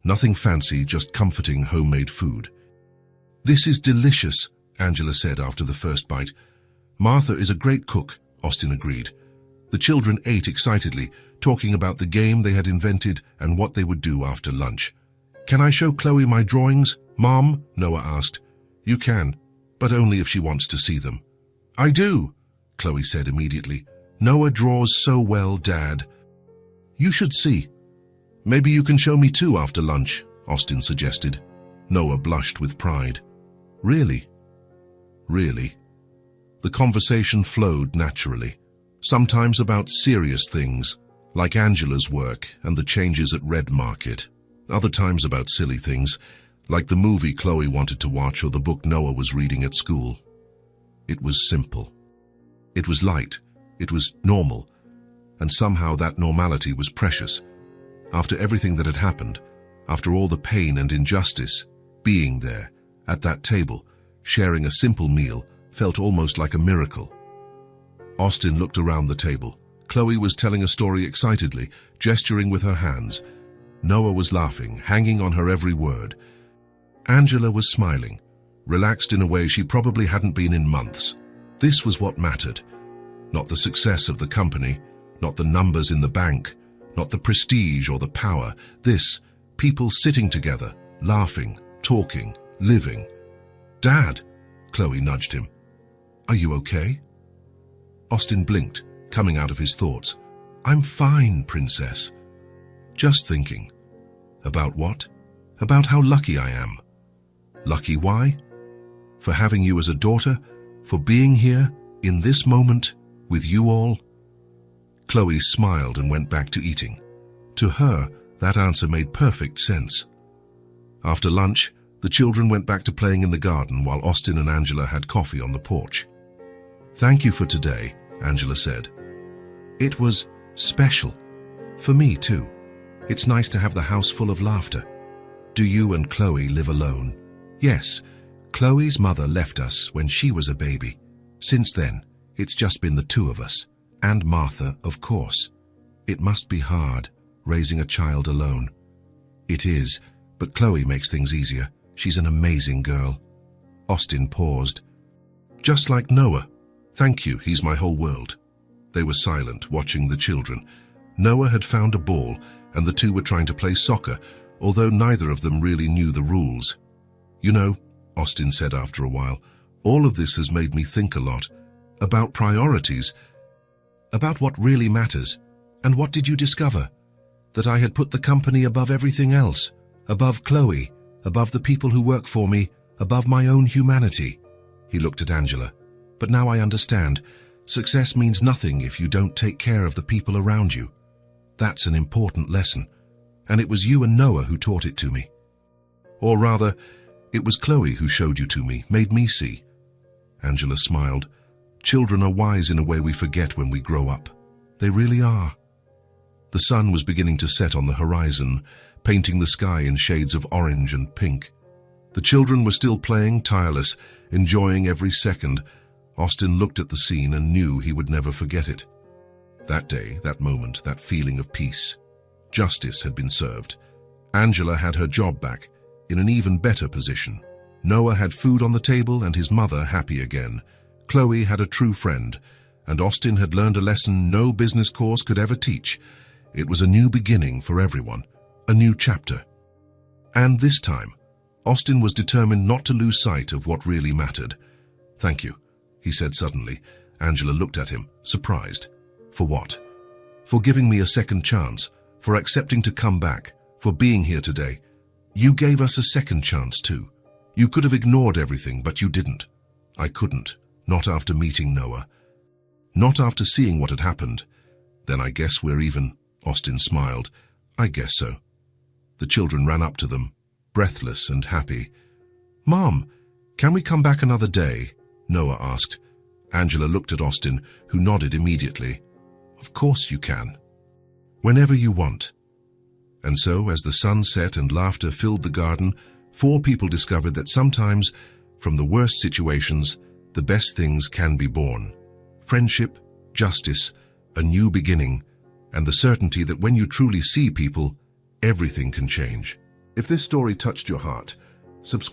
A: Nothing fancy, just comforting homemade food. This is delicious, Angela said after the first bite. Martha is a great cook, Austin agreed. The children ate excitedly, talking about the game they had invented and what they would do after lunch. Can I show Chloe my drawings, Mom? Noah asked. You can, but only if she wants to see them. I do, Chloe said immediately. Noah draws so well, Dad. You should see. Maybe you can show me too after lunch, Austin suggested. Noah blushed with pride. Really? Really? The conversation flowed naturally, sometimes about serious things, like Angela's work and the changes at Red Market, other times about silly things, like the movie Chloe wanted to watch or the book Noah was reading at school. It was simple. It was light. It was normal. And somehow that normality was precious. After everything that had happened, after all the pain and injustice, being there, at that table, sharing a simple meal, felt almost like a miracle. Austin looked around the table. Chloe was telling a story excitedly, gesturing with her hands. Noah was laughing, hanging on her every word. Angela was smiling, relaxed in a way she probably hadn't been in months. This was what mattered. Not the success of the company, not the numbers in the bank, not the prestige or the power. This, people sitting together, laughing, talking, living. Dad, Chloe nudged him. Are you okay? Austin blinked, coming out of his thoughts. I'm fine, Princess. Just thinking. About what? About how lucky I am. Lucky why? For having you as a daughter, for being here, in this moment, with you all. Chloe smiled and went back to eating. To her, that answer made perfect sense. After lunch, the children went back to playing in the garden while Austin and Angela had coffee on the porch. Thank you for today, Angela said. It was special. For me, too. It's nice to have the house full of laughter. Do you and Chloe live alone? Yes, Chloe's mother left us when she was a baby. Since then, it's just been the two of us. And Martha, of course. It must be hard, raising a child alone. It is, but Chloe makes things easier. She's an amazing girl. Austin paused. Just like Noah. Thank you, he's my whole world. They were silent, watching the children. Noah had found a ball, and the two were trying to play soccer, although neither of them really knew the rules. "You know," Austin said after a while, "all of this has made me think a lot about priorities, about what really matters. And what did you discover? That I had put the company above everything else, above Chloe, above the people who work for me, above my own humanity." He looked at Angela. "But now I understand. Success means nothing if you don't take care of the people around you. That's an important lesson. And it was you and Noah who taught it to me. Or rather, it was Chloe who showed you to me, made me see." Angela smiled. "Children are wise in a way we forget when we grow up. They really are." The sun was beginning to set on the horizon, painting the sky in shades of orange and pink. The children were still playing, tireless, enjoying every second. Austin looked at the scene and knew he would never forget it. That day, that moment, that feeling of peace. Justice had been served. Angela had her job back, in an even better position. Noah had food on the table and his mother happy again. Chloe had a true friend, and Austin had learned a lesson no business course could ever teach. It was a new beginning for everyone, a new chapter. And this time, Austin was determined not to lose sight of what really mattered. "Thank you," he said suddenly. Angela looked at him, surprised. "For what?" "For giving me a second chance, for accepting to come back, for being here today. You gave us a second chance too. You could have ignored everything, but you didn't." "I couldn't, not after meeting Noah. Not after seeing what had happened." "Then I guess we're even." Austin smiled. "I guess so." The children ran up to them, breathless and happy. "Mom, can we come back another day?" Noah asked. Angela looked at Austin, who nodded immediately. "Of course you can. Whenever you want." And so, as the sun set and laughter filled the garden, 4 people discovered that sometimes, from the worst situations, the best things can be born. Friendship, justice, a new beginning, and the certainty that when you truly see people, everything can change. If this story touched your heart, subscribe